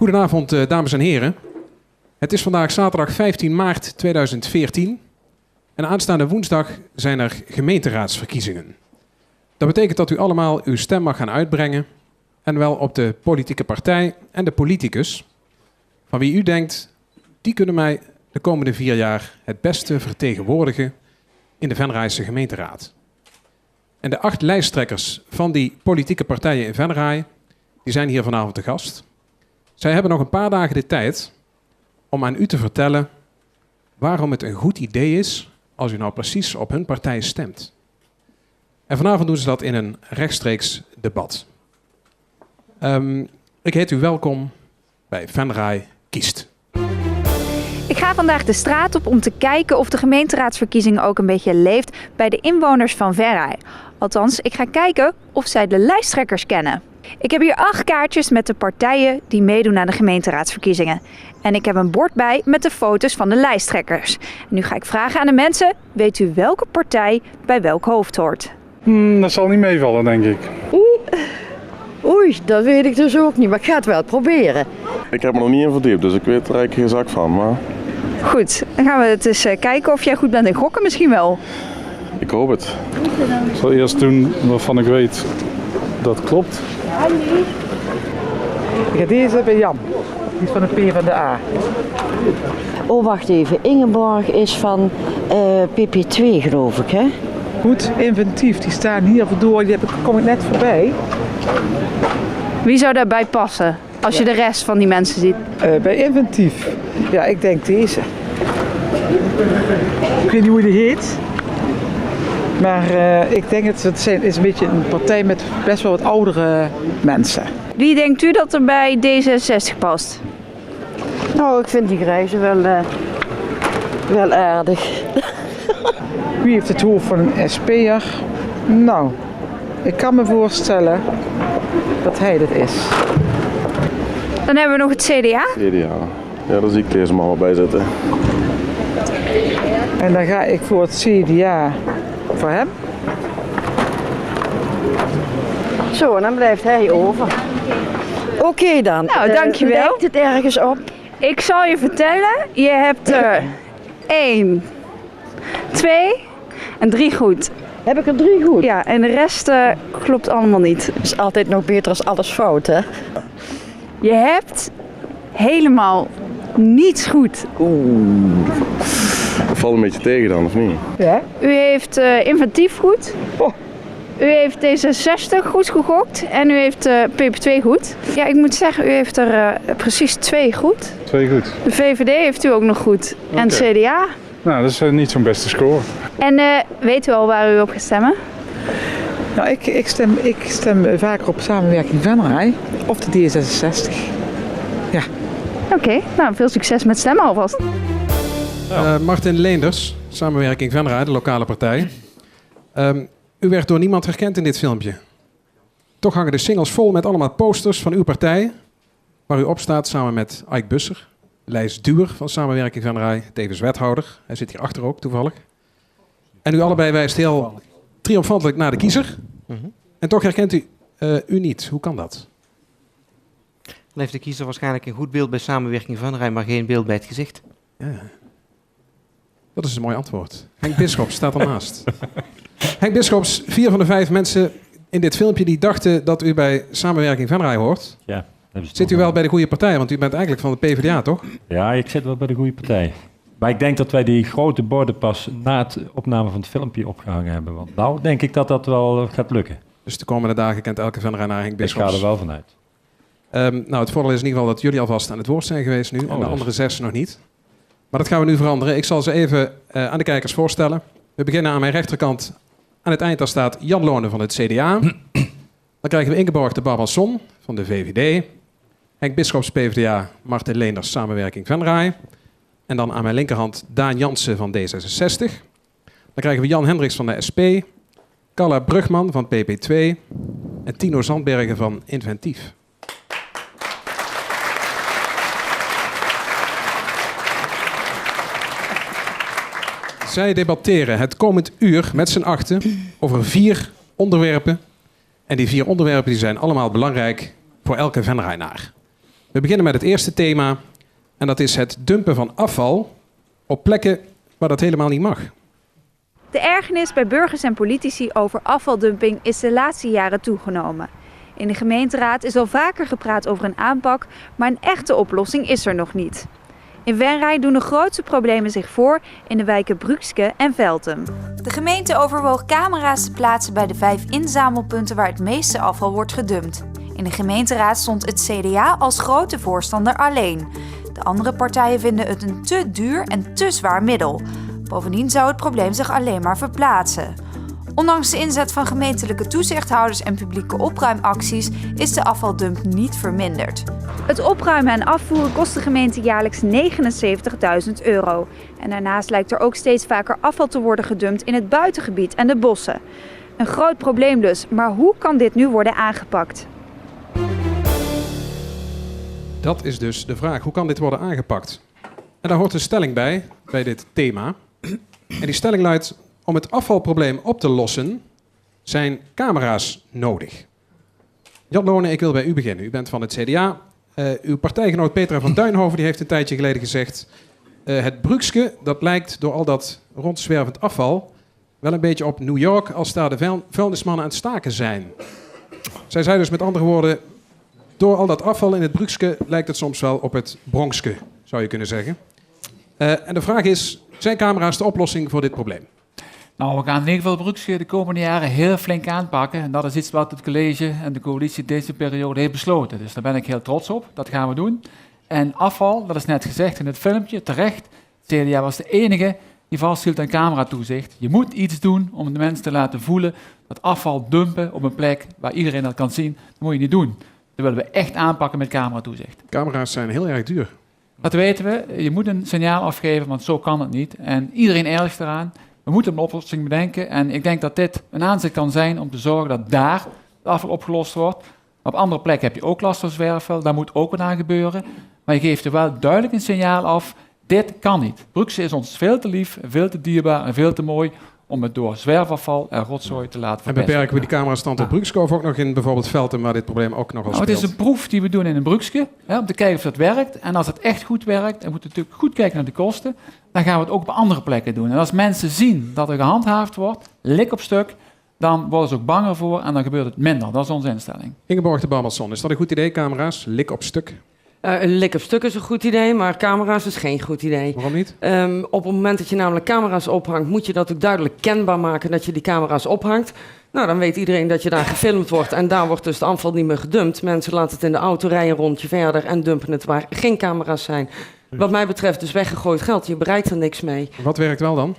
Goedenavond, dames en heren. Het is vandaag zaterdag 15 maart 2014 en aanstaande woensdag zijn er gemeenteraadsverkiezingen. Dat betekent dat u allemaal uw stem mag gaan uitbrengen en wel op de politieke partij en de politicus van wie u denkt, die kunnen mij de komende 4 jaar het beste vertegenwoordigen in de Venraayse gemeenteraad. En de 8 lijsttrekkers van die politieke partijen in Venraay, die zijn hier vanavond te gast. Zij hebben nog een paar dagen de tijd om aan u te vertellen waarom het een goed idee is als u nou precies op hun partij stemt. En vanavond doen ze dat in een rechtstreeks debat. Ik heet u welkom bij Venraay Kiest. Ik ga vandaag de straat op om te kijken of de gemeenteraadsverkiezing ook een beetje leeft bij de inwoners van Venraay. Althans, ik ga kijken of zij de lijsttrekkers kennen. Ik heb hier 8 kaartjes met de partijen die meedoen aan de gemeenteraadsverkiezingen. En ik heb een bord bij met de foto's van de lijsttrekkers. En nu ga ik vragen aan de mensen, weet u welke partij bij welk hoofd hoort? Dat zal niet meevallen, denk ik. Oei, dat weet ik dus ook niet, maar ik ga het wel proberen. Ik heb me nog niet in verdiept, dus ik weet er eigenlijk geen zak van. Maar... Goed, dan gaan we het eens kijken of jij goed bent in gokken misschien wel. Ik hoop het. Ik zal eerst doen waarvan ik weet dat klopt. Ik ga deze bij Jan. Die is van de PvdA. Oh, wacht even. Ingeborg is van PP2, geloof ik, hè? Goed, inventief. Die staan hier door. Kom ik net voorbij. Wie zou daarbij passen als je de rest van die mensen ziet? Bij inventief. Ja, ik denk deze. Ik weet niet hoe die heet. Maar ik denk dat het is een beetje een partij met best wel wat oudere mensen. Wie denkt u dat er bij D66 past? Nou, ik vind die grijze wel aardig. Wie heeft het hoofd van een SP'er? Nou, ik kan me voorstellen dat hij dat is. Dan hebben we nog het CDA. CDA. Ja, daar zie ik deze man wel bij zitten. En dan ga ik voor het CDA voor hem. Zo, en dan blijft hij over. Oké dan. Nou, dankjewel. Lijkt het ergens op? Ik zal je vertellen, je hebt er 1, 2 en 3 goed. Heb ik er 3 goed? Ja, en de rest klopt allemaal niet. Is altijd nog beter als alles fout, hè? Je hebt helemaal niets goed. Dat valt een beetje tegen dan, of niet? Ja? U heeft inventief goed. Oh. U heeft D66 goed gegokt en u heeft PP2 goed. Ja, ik moet zeggen, u heeft er precies 2 goed. 2 goed. De VVD heeft u ook nog goed. En het CDA. Nou, dat is niet zo'n beste score. En weet u al waar u op gaat stemmen? Nou, ik stem vaker op Samenwerking Venraay of de D66. Ja. Oké, nou veel succes met stemmen alvast. Martin Leenders, Samenwerking Venraay, de lokale partij. U werd door niemand herkend in dit filmpje. Toch hangen de singles vol met allemaal posters van uw partij, waar u op staat samen met Ike Busser, Lijs Duwer van Samenwerking Venraay, tevens wethouder. Hij zit hier achter ook, toevallig. En u allebei wijst heel triomfantelijk naar de kiezer. En toch herkent u niet. Hoe kan dat? Dan heeft de kiezer waarschijnlijk een goed beeld bij Samenwerking Venraay, maar geen beeld bij het gezicht. Ja. Dat is een mooi antwoord. Henk Bisschops staat ernaast. Henk Bisschops, 4 van de 5 mensen in dit filmpje die dachten dat u bij Samenwerking Venraay hoort. Ja, Zit u wel bij de goede partij? Want u bent eigenlijk van de PvdA, toch? Ja, ik zit wel bij de goede partij. Maar ik denk dat wij die grote borden pas na het opname van het filmpje opgehangen hebben. Want nou denk ik dat dat wel gaat lukken. Dus de komende dagen kent elke Venraay naar Henk Bisschops. Ik ga er wel vanuit. Nou, het voordeel is in ieder geval dat jullie alvast aan het woord zijn geweest nu. En de andere 6 nog niet. Maar dat gaan we nu veranderen. Ik zal ze even aan de kijkers voorstellen. We beginnen aan mijn rechterkant. Aan het eind daar staat Jan Lonen van het CDA. Dan krijgen we Ingeborg de Barbasson van de VVD. Henk Bisschops PvdA, Martin Leenders Samenwerking Venraay. En dan aan mijn linkerhand Daan Jansen van D66. Dan krijgen we Jan Hendricks van de SP. Carla Brugman van PP2. En Tino Zandbergen van Inventief. Zij debatteren het komend uur met z'n achten over 4 onderwerpen. En die 4 onderwerpen die zijn allemaal belangrijk voor elke Venraaienaar. We beginnen met het eerste thema. En dat is het dumpen van afval op plekken waar dat helemaal niet mag. De ergernis bij burgers en politici over afvaldumping is de laatste jaren toegenomen. In de gemeenteraad is al vaker gepraat over een aanpak, maar een echte oplossing is er nog niet. In Venray doen de grootste problemen zich voor in de wijken Brukske en Veltem. De gemeente overwoog camera's te plaatsen bij de 5 inzamelpunten waar het meeste afval wordt gedumpt. In de gemeenteraad stond het CDA als grote voorstander alleen. De andere partijen vinden het een te duur en te zwaar middel. Bovendien zou het probleem zich alleen maar verplaatsen. Ondanks de inzet van gemeentelijke toezichthouders en publieke opruimacties is de afvaldump niet verminderd. Het opruimen en afvoeren kost de gemeente jaarlijks €79.000. En daarnaast lijkt er ook steeds vaker afval te worden gedumpt in het buitengebied en de bossen. Een groot probleem dus, maar hoe kan dit nu worden aangepakt? Dat is dus de vraag. Hoe kan dit worden aangepakt? En daar hoort een stelling bij dit thema. En die stelling luidt: om het afvalprobleem op te lossen, zijn camera's nodig. Jan Lonen, ik wil bij u beginnen. U bent van het CDA. Uw partijgenoot Petra van Duinhoven die heeft een tijdje geleden gezegd: het Brukske, dat lijkt door al dat rondzwervend afval wel een beetje op New York als daar de vuilnismannen aan het staken zijn. Zij zei dus met andere woorden: door al dat afval in het Brukske lijkt het soms wel op het Bronxke, zou je kunnen zeggen. En de vraag is, zijn camera's de oplossing voor dit probleem? Nou, we gaan in ieder geval Brukske de komende jaren heel flink aanpakken. En dat is iets wat het college en de coalitie deze periode heeft besloten. Dus daar ben ik heel trots op. Dat gaan we doen. En afval, dat is net gezegd in het filmpje, terecht. CDA was de enige die vasthield aan cameratoezicht. Je moet iets doen om de mensen te laten voelen dat afval dumpen op een plek waar iedereen dat kan zien, dat moet je niet doen. Dat willen we echt aanpakken met cameratoezicht. Camera's zijn heel erg duur. Dat weten we. Je moet een signaal afgeven, want zo kan het niet. En iedereen ergert eraan. We moeten een oplossing bedenken. En ik denk dat dit een aanzet kan zijn om te zorgen dat daar de afval opgelost wordt. Op andere plekken heb je ook last van zwerfvuil. Daar moet ook wat aan gebeuren. Maar je geeft er wel duidelijk een signaal af. Dit kan niet. Brukse is ons veel te lief, veel te dierbaar en veel te mooi om het door zwerfafval en rotzooi te laten verpesten. En beperken we die camera's dan tot Brukske of ook nog in bijvoorbeeld Veltem, waar dit probleem ook nogal speelt? Het is een proef die we doen in een Brukske, om te kijken of dat werkt. En als het echt goed werkt, en we moeten natuurlijk goed kijken naar de kosten, dan gaan we het ook op andere plekken doen. En als mensen zien dat er gehandhaafd wordt, lik op stuk, dan worden ze ook banger voor en dan gebeurt het minder. Dat is onze instelling. Ingeborg de Barmelson, is dat een goed idee, camera's? Lik op stuk? Een lik op stuk is een goed idee, maar camera's is geen goed idee. Waarom niet? Op het moment dat je namelijk camera's ophangt, moet je dat ook duidelijk kenbaar maken dat je die camera's ophangt. Nou, dan weet iedereen dat je daar gefilmd wordt en daar wordt dus de afval niet meer gedumpt. Mensen laten het in de auto, rijden een rondje verder en dumpen het waar geen camera's zijn. Wat mij betreft dus weggegooid geld. Je bereikt er niks mee. Wat werkt wel dan?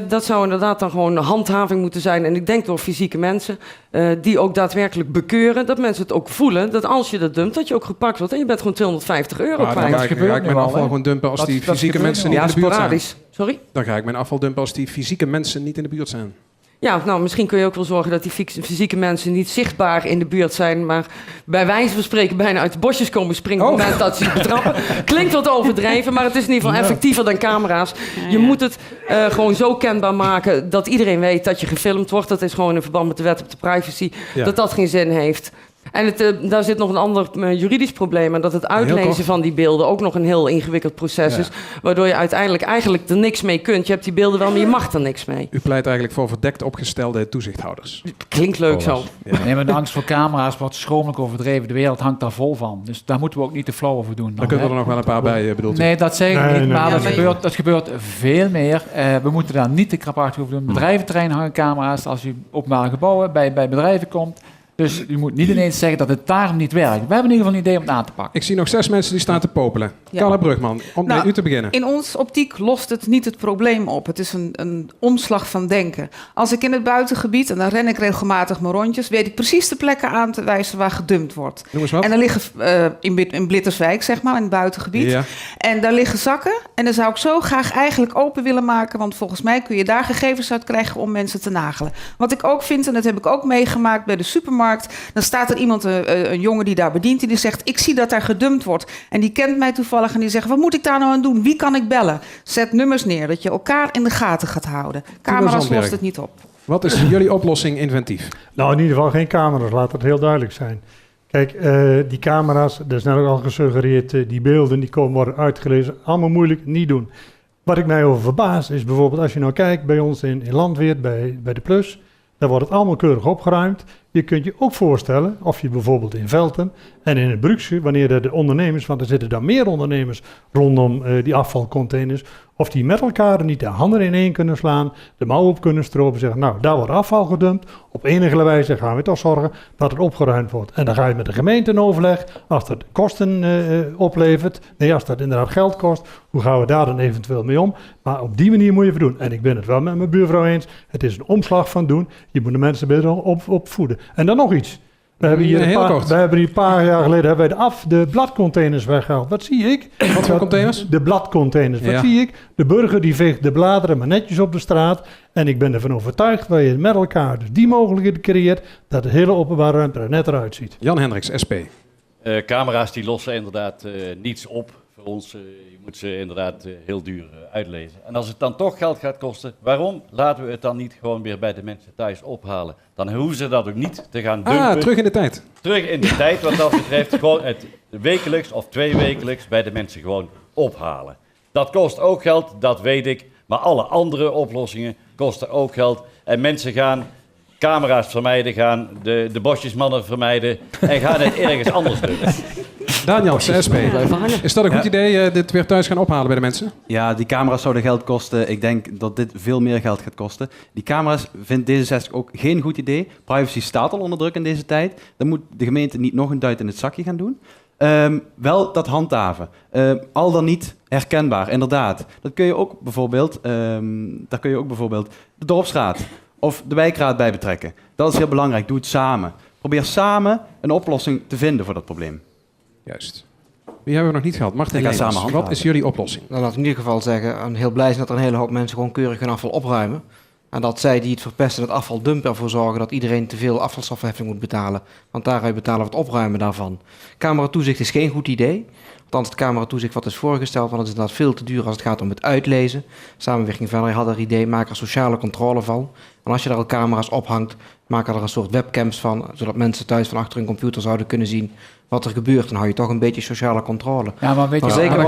Dat zou inderdaad dan gewoon een handhaving moeten zijn. En ik denk door fysieke mensen die ook daadwerkelijk bekeuren. Dat mensen het ook voelen. Dat als je dat dumpt, dat je ook gepakt wordt. En je bent gewoon €250 kwijt. Dan ga ik mijn afval gewoon dumpen als die fysieke mensen niet in de buurt zijn. Sorry? Dan ga ik mijn afval dumpen als die fysieke mensen niet in de buurt zijn. Ja, nou, misschien kun je ook wel zorgen dat die fysieke mensen niet zichtbaar in de buurt zijn, maar bij wijze van spreken bijna uit de bosjes komen springen op het moment dat ze je betrappen. Klinkt wat overdreven, maar het is in ieder geval effectiever dan camera's. Je moet het gewoon zo kenbaar maken dat iedereen weet dat je gefilmd wordt. Dat is gewoon in verband met de wet op de privacy, dat geen zin heeft. En daar zit nog een ander juridisch probleem en dat het uitlezen van die beelden ook nog een heel ingewikkeld proces is, waardoor je uiteindelijk eigenlijk er niks mee kunt. Je hebt die beelden wel, maar je mag er niks mee. U pleit eigenlijk voor verdekt opgestelde toezichthouders. Klinkt leuk zo. Ja. Nee, maar de angst voor camera's wordt schromelijk overdreven. De wereld hangt daar vol van. Dus daar moeten we ook niet te flauw over doen. Dan kunnen we er nog wel een paar bij, bedoelt u? Nee, dat zeg ik niet, maar dat gebeurt veel meer. We moeten daar niet te krapachtig over doen. Bedrijventerrein hangen camera's. Als u openbare gebouwen bij bedrijven komt. Dus u moet niet ineens zeggen dat het daarom niet werkt. We hebben in ieder geval een idee om het aan te pakken. Ik zie nog 6 mensen die staan te popelen. Ja. Carla Brugman, om met u te beginnen. In ons optiek lost het niet het probleem op. Het is een omslag van denken. Als ik in het buitengebied, en dan ren ik regelmatig mijn rondjes, weet ik precies de plekken aan te wijzen waar gedumpt wordt. Noem eens wat. En dan liggen in Blitterswijk, zeg maar, in het buitengebied. Ja. En daar liggen zakken. En dan zou ik zo graag eigenlijk open willen maken. Want volgens mij kun je daar gegevens uit krijgen om mensen te nagelen. Wat ik ook vind, en dat heb ik ook meegemaakt bij de supermarkt. Dan staat er iemand, een jongen die daar bedient, die zegt: ik zie dat daar gedumpt wordt. En die kent mij toevallig en die zegt: wat moet ik daar nou aan doen? Wie kan ik bellen? Zet nummers neer, dat je elkaar in de gaten gaat houden. Camera's lost het niet op. Wat is jullie oplossing inventief? Nou, in ieder geval geen camera's, laat het heel duidelijk zijn. Kijk, die camera's, dat is net ook al gesuggereerd, die beelden die worden uitgelezen. Allemaal moeilijk, niet doen. Wat ik mij over verbaas is bijvoorbeeld als je nou kijkt bij ons in Landweert, bij de Plus, daar wordt het allemaal keurig opgeruimd. Je kunt je ook voorstellen of je bijvoorbeeld in Velten en in het Bruksche, wanneer de ondernemers, want er zitten dan meer ondernemers rondom die afvalcontainers, of die met elkaar niet de handen ineen kunnen slaan, de mouw op kunnen stropen en zeggen, nou, daar wordt afval gedumpt. Op enige wijze gaan we toch zorgen dat het opgeruimd wordt. En dan ga je met de gemeente in overleg, als dat kosten oplevert, als dat inderdaad geld kost, hoe gaan we daar dan eventueel mee om? Maar op die manier moet je het doen. En ik ben het wel met mijn buurvrouw eens, het is een omslag van doen, je moet de mensen beter opvoeden. En dan nog iets. We hebben hier een paar jaar geleden de bladcontainers weggehaald. Wat zie ik? Wat voor containers? De bladcontainers. Wat zie ik? De burger die veegt de bladeren maar netjes op de straat. En ik ben ervan overtuigd dat je met elkaar dus die mogelijkheden creëert dat de hele openbare ruimte er net eruit ziet. Jan Hendricks, SP. Camera's die lossen inderdaad niets op voor ons. Je moet ze inderdaad heel duur uitlezen. En als het dan toch geld gaat kosten, waarom laten we het dan niet gewoon weer bij de mensen thuis ophalen? Dan hoeven ze dat ook niet te gaan dumpen. Terug in de tijd. Terug in de tijd, wat dat betreft. Gewoon het wekelijks of 2 wekelijks bij de mensen gewoon ophalen. Dat kost ook geld, dat weet ik. Maar alle andere oplossingen kosten ook geld. En mensen gaan camera's vermijden, gaan de bosjesmannen vermijden en gaan het ergens anders doen. Daniel, SP. Is dat een goed idee, dit weer thuis gaan ophalen bij de mensen? Ja, die camera's zouden geld kosten. Ik denk dat dit veel meer geld gaat kosten. Die camera's vindt D66 ook geen goed idee. Privacy staat al onder druk in deze tijd. Dan moet de gemeente niet nog een duit in het zakje gaan doen. Wel dat handhaven. Al dan niet herkenbaar, inderdaad. Dat kun je ook bijvoorbeeld, daar kun je ook bijvoorbeeld de dorpsraad of de wijkraad bij betrekken. Dat is heel belangrijk. Doe het samen. Probeer samen een oplossing te vinden voor dat probleem. Juist. Wie hebben we nog niet gehad? Martin Leemans, wat is jullie oplossing? Nou, laat ik in ieder geval zeggen, en heel blij zijn dat er een hele hoop mensen gewoon keurig hun afval opruimen. En dat zij die het verpesten, het afval dumpen, ervoor zorgen dat iedereen te veel afvalstofheffing moet betalen. Want daaruit betalen we het opruimen daarvan. Cameratoezicht is geen goed idee. Althans, het cameratoezicht wat is voorgesteld, want het is inderdaad veel te duur als het gaat om het uitlezen. Samenwerking verder had er idee, maak er sociale controle van. En als je daar al camera's ophangt, maak er een soort webcams van, zodat mensen thuis van achter hun computer zouden kunnen zien wat er gebeurt. Dan hou je toch een beetje sociale controle. Ja, maar weet je, zeker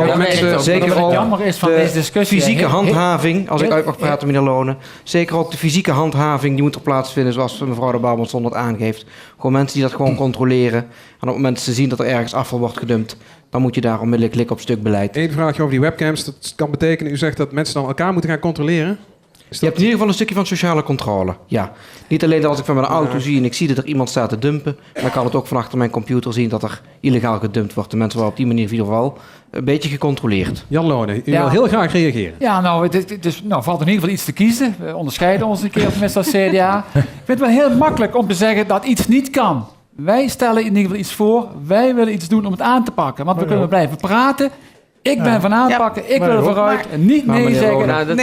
ook jammer is van deze discussie, fysieke handhaving, als ik uit mag praten, meneer Lonen. Zeker ook de fysieke handhaving, die moet er plaatsvinden, zoals mevrouw de Bouwman het aangeeft. Gewoon mensen die dat gewoon controleren. En op het moment dat ze zien dat er ergens afval wordt gedumpt, dan moet je daar onmiddellijk klikken op stuk beleid. Eén vraagje over die webcams. Dat kan betekenen, u zegt dat mensen dan elkaar moeten gaan controleren? Je hebt in ieder geval een stukje van sociale controle, ja. Niet alleen als ik van mijn auto zie en ik zie dat er iemand staat te dumpen, maar kan het ook van achter mijn computer zien dat er illegaal gedumpt wordt. De mensen worden op die manier in ieder geval een beetje gecontroleerd. Jan Lonen, u wil heel graag reageren. Ja, nou, het valt in ieder geval iets te kiezen. We onderscheiden ons een keer tenminste als CDA. Ik vind het wel heel makkelijk om te zeggen dat iets niet kan. Wij stellen in ieder geval iets voor. Wij willen iets doen om het aan te pakken. Want we kunnen blijven praten. Ik ben van aanpakken, ik wil er vooruit en niet nee zeggen. Dat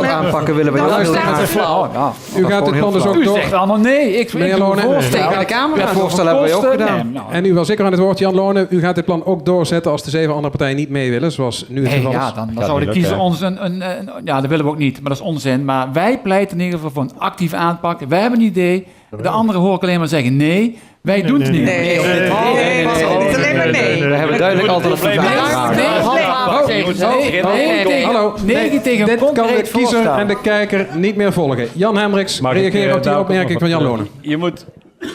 aanpakken willen we heel graag. U gaat het plan dus ook door. U zegt allemaal nee. Ik tegen de Kamer. Dat voorstel hebben we ook gedaan. En u was zeker aan het woord, Jan Lonen. U gaat dit plan ook doorzetten als de 7 andere partijen niet mee willen, zoals nu het geval is. Ja, dan zouden de kiezer ons ja, dat willen we ook niet, maar dat is onzin. Maar wij pleiten in ieder geval voor een actieve aanpak. Wij hebben een idee. De anderen hoor ik alleen maar zeggen nee. Wij doen het niet. Nee. We hebben duidelijk alternatief Hallo. Dit kan de kiezer en de kijker niet meer volgen. Jan Hendricks, reageer op die opmerking van Jan Lonen. Je moet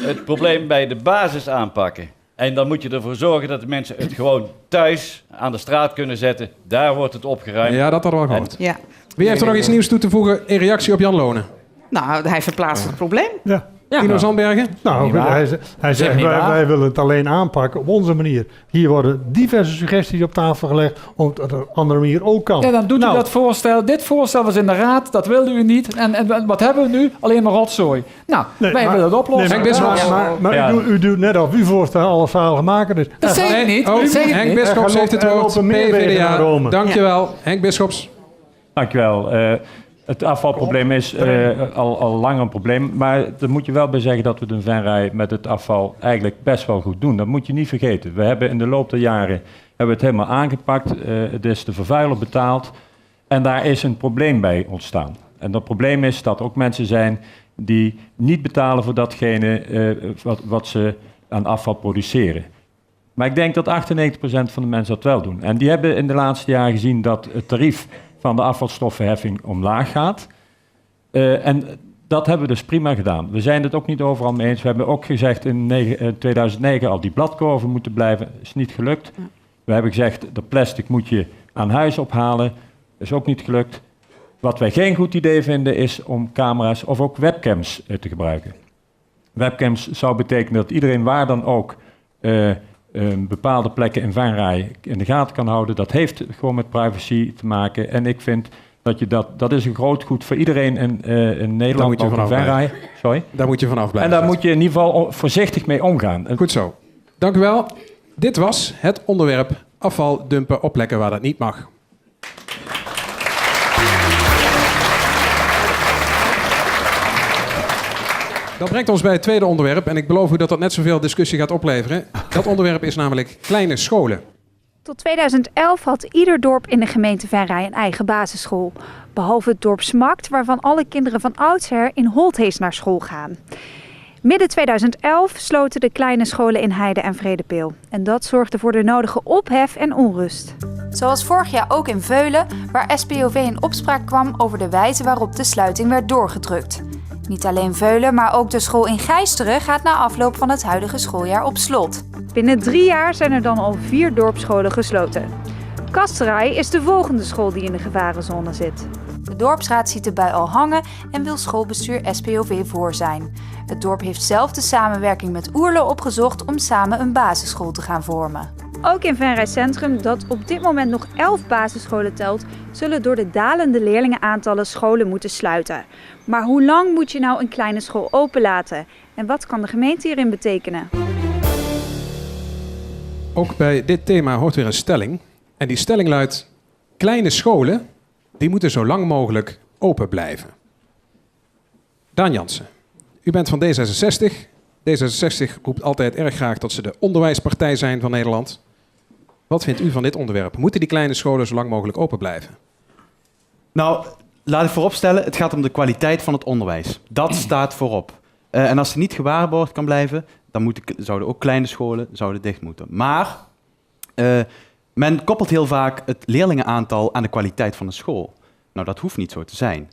het probleem bij de basis aanpakken. En dan moet je ervoor zorgen dat de mensen het gewoon thuis aan de straat kunnen zetten. Daar wordt het opgeruimd. Ja, dat hadden we al gehoord. Ja. Wie heeft er nog iets nieuws toe te voegen in reactie op Jan Lonen? Nou, hij verplaatst het probleem. Ja. Ino Zandbergen? Nou, hij zegt, wij willen het alleen aanpakken op onze manier. Hier worden diverse suggesties op tafel gelegd, om het op een andere manier ook kan. Ja, dan doet u dat voorstel. Dit voorstel was in de raad, dat wilde u niet. En wat hebben we nu? Alleen maar rotzooi. Nou, wij willen het oplossen. Maar u doet net of uw voorstel alle zalen maken. Dus. Dat zeg ik niet. Henk Bisschops heeft het woord. PvdA. Dankjewel. Henk Bisschops. Dankjewel. Het afvalprobleem is al langer een probleem, maar daar moet je wel bij zeggen dat we de Venray met het afval eigenlijk best wel goed doen. Dat moet je niet vergeten. We hebben in de loop der jaren het helemaal aangepakt. Het is de vervuiler betaald en daar is een probleem bij ontstaan. En dat probleem is dat er ook mensen zijn die niet betalen voor datgene wat ze aan afval produceren. Maar ik denk dat 98% van de mensen dat wel doen. En die hebben in de laatste jaren gezien dat het tarief van de afvalstoffenheffing omlaag gaat. En dat hebben we dus prima gedaan. We zijn het ook niet overal mee eens. We hebben ook gezegd in 2009 al die bladkorven moeten blijven. Is niet gelukt. We hebben gezegd dat plastic moet je aan huis ophalen. Is ook niet gelukt. Wat wij geen goed idee vinden is om camera's of ook webcams te gebruiken. Webcams zou betekenen dat iedereen waar dan ook bepaalde plekken in Venray in de gaten kan houden. Dat heeft gewoon met privacy te maken. En ik vind dat is een groot goed voor iedereen in Nederland. Daar moet je vanaf blijven. Sorry? Daar moet je vanaf blijven. En daar moet je in ieder geval voorzichtig mee omgaan. Goed zo. Dank u wel. Dit was het onderwerp afval dumpen op plekken waar dat niet mag. Dat brengt ons bij het tweede onderwerp. En ik beloof u dat dat net zoveel discussie gaat opleveren. Dat onderwerp is namelijk kleine scholen. Tot 2011 had ieder dorp in de gemeente Venray een eigen basisschool. Behalve het dorp Smakt, waarvan alle kinderen van oudsher in Holthees naar school gaan. Midden 2011 sloten de kleine scholen in Heide en Vredepeel. En dat zorgde voor de nodige ophef en onrust. Zoals vorig jaar ook in Veulen, waar SPOV in opspraak kwam over de wijze waarop de sluiting werd doorgedrukt. Niet alleen Veulen, maar ook de school in Gijsteren gaat na afloop van het huidige schooljaar op slot. Binnen 3 jaar zijn er dan al 4 dorpsscholen gesloten. Kasterij is de volgende school die in de gevarenzone zit. De dorpsraad ziet de bui al hangen en wil schoolbestuur SPOV voor zijn. Het dorp heeft zelf de samenwerking met Oerle opgezocht om samen een basisschool te gaan vormen. Ook in Venray Centrum, dat op dit moment nog 11 basisscholen telt, zullen door de dalende leerlingenaantallen scholen moeten sluiten. Maar hoe lang moet je nou een kleine school openlaten? En wat kan de gemeente hierin betekenen? Ook bij dit thema hoort weer een stelling. En die stelling luidt: kleine scholen die moeten zo lang mogelijk open blijven. Daan Jansen, u bent van D66. D66 roept altijd erg graag dat ze de onderwijspartij zijn van Nederland. Wat vindt u van dit onderwerp? Moeten die kleine scholen zo lang mogelijk open blijven? Nou, laat ik vooropstellen, het gaat om de kwaliteit van het onderwijs. Dat staat voorop. En als die niet gewaarborgd kan blijven, dan zouden ook kleine scholen dicht moeten. Maar men koppelt heel vaak het leerlingenaantal aan de kwaliteit van de school. Nou, dat hoeft niet zo te zijn.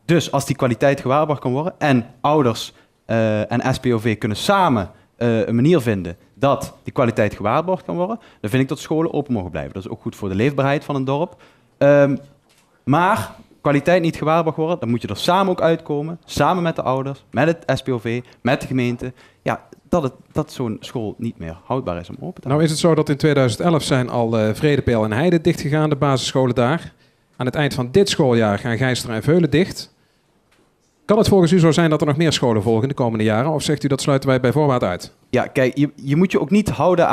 Dus als die kwaliteit gewaarborgd kan worden en ouders en SPOV kunnen samen een manier vinden dat die kwaliteit gewaarborgd kan worden, dan vind ik dat scholen open mogen blijven. Dat is ook goed voor de leefbaarheid van een dorp. Maar kwaliteit niet gewaarborgd worden, dan moet je er samen ook uitkomen, samen met de ouders, met het SPOV, met de gemeente, ja, dat zo'n school niet meer houdbaar is om open te houden. Nou is het zo dat in 2011 zijn al Vredepeel en Heide dichtgegaan, de basisscholen daar. Aan het eind van dit schooljaar gaan Gijsteren en Veulen dicht. Kan het volgens u zo zijn dat er nog meer scholen volgen de komende jaren? Of zegt u dat sluiten wij bij voorbaat uit? Ja, kijk, je moet je ook niet houden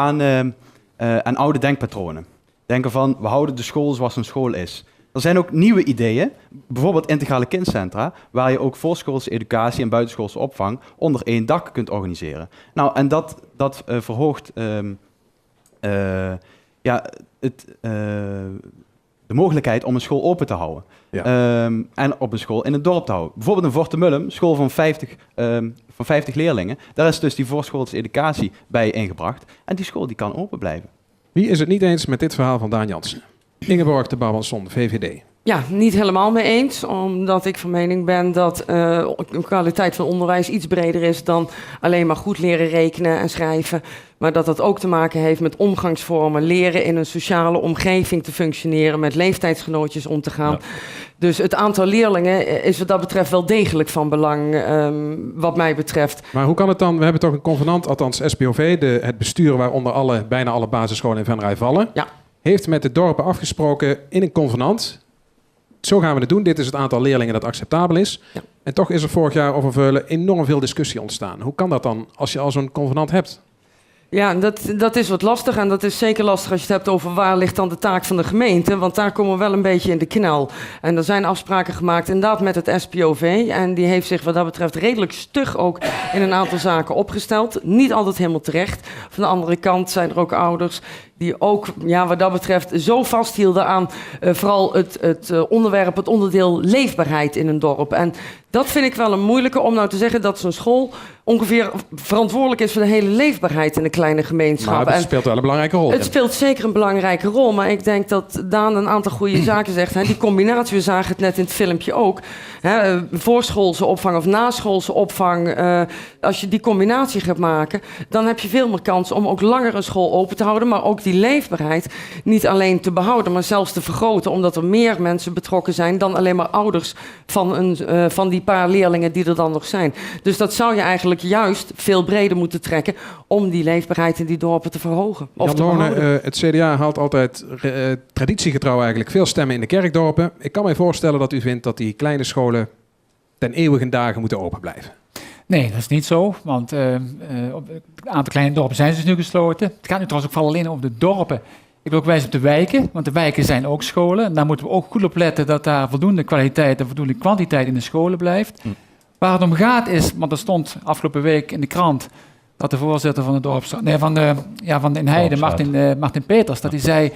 aan oude denkpatronen. Denken van, we houden de school zoals een school is. Er zijn ook nieuwe ideeën, bijvoorbeeld integrale kindcentra, waar je ook voorschoolse educatie en buitenschoolse opvang onder één dak kunt organiseren. Nou, en dat verhoogt de mogelijkheid om een school open te houden. Ja. En op een school in het dorp te houden. Bijvoorbeeld in Vortemullum, school van 50 leerlingen. Daar is dus die voorschoolse educatie bij ingebracht. En die school die kan open blijven. Wie is het niet eens met dit verhaal van Daan Jansen? Ingeborg de Barbanson, VVD. Ja, niet helemaal mee eens. Omdat ik van mening ben dat de kwaliteit van onderwijs iets breder is dan alleen maar goed leren rekenen en schrijven. Maar dat dat ook te maken heeft met omgangsvormen, leren in een sociale omgeving te functioneren, met leeftijdsgenootjes om te gaan. Ja. Dus het aantal leerlingen is wat dat betreft wel degelijk van belang, wat mij betreft. Maar hoe kan het dan? We hebben toch een convenant, althans SPOV, het bestuur waaronder bijna alle basisscholen in Venray vallen, heeft met de dorpen afgesproken in een convenant. Zo gaan we het doen. Dit is het aantal leerlingen dat acceptabel is. Ja. En toch is er vorig jaar over Veulen enorm veel discussie ontstaan. Hoe kan dat dan als je al zo'n convenant hebt? Ja, dat is wat lastig. En dat is zeker lastig als je het hebt over waar ligt dan de taak van de gemeente. Want daar komen we wel een beetje in de knel. En er zijn afspraken gemaakt inderdaad met het SPOV. En die heeft zich wat dat betreft redelijk stug ook in een aantal zaken opgesteld. Niet altijd helemaal terecht. Van de andere kant zijn er ook ouders die ook, ja, wat dat betreft, zo vasthielden aan vooral het onderwerp, het onderdeel leefbaarheid in een dorp. En Dat vind ik wel een moeilijke om nou te zeggen dat zo'n school ongeveer verantwoordelijk is voor de hele leefbaarheid in een kleine gemeenschap. Maar het speelt wel een belangrijke rol. Het speelt zeker een belangrijke rol, maar ik denk dat Daan een aantal goede zaken zegt. Hè. Die combinatie, we zagen het net in het filmpje ook. Hè, voorschoolse opvang of naschoolse opvang. Als je die combinatie gaat maken, dan heb je veel meer kans om ook langer een school open te houden. Maar ook die leefbaarheid niet alleen te behouden, maar zelfs te vergroten. Omdat er meer mensen betrokken zijn dan alleen maar ouders van die paar leerlingen die er dan nog zijn. Dus dat zou je eigenlijk juist veel breder moeten trekken om die leefbaarheid in die dorpen te verhogen. Jan Doornen, het CDA haalt altijd traditiegetrouw eigenlijk veel stemmen in de kerkdorpen. Ik kan mij voorstellen dat u vindt dat die kleine scholen ten eeuwige dagen moeten open blijven. Nee, dat is niet zo, want op een aantal kleine dorpen zijn ze dus nu gesloten. Het gaat nu trouwens ook vooral alleen over de dorpen. Ik wil ook wijzen op de wijken, want de wijken zijn ook scholen. En daar moeten we ook goed op letten dat daar voldoende kwaliteit en voldoende kwantiteit in de scholen blijft. Waar het om gaat is, want er stond afgelopen week in de krant dat de voorzitter van de van In Heide, Martin Peters, dat hij zei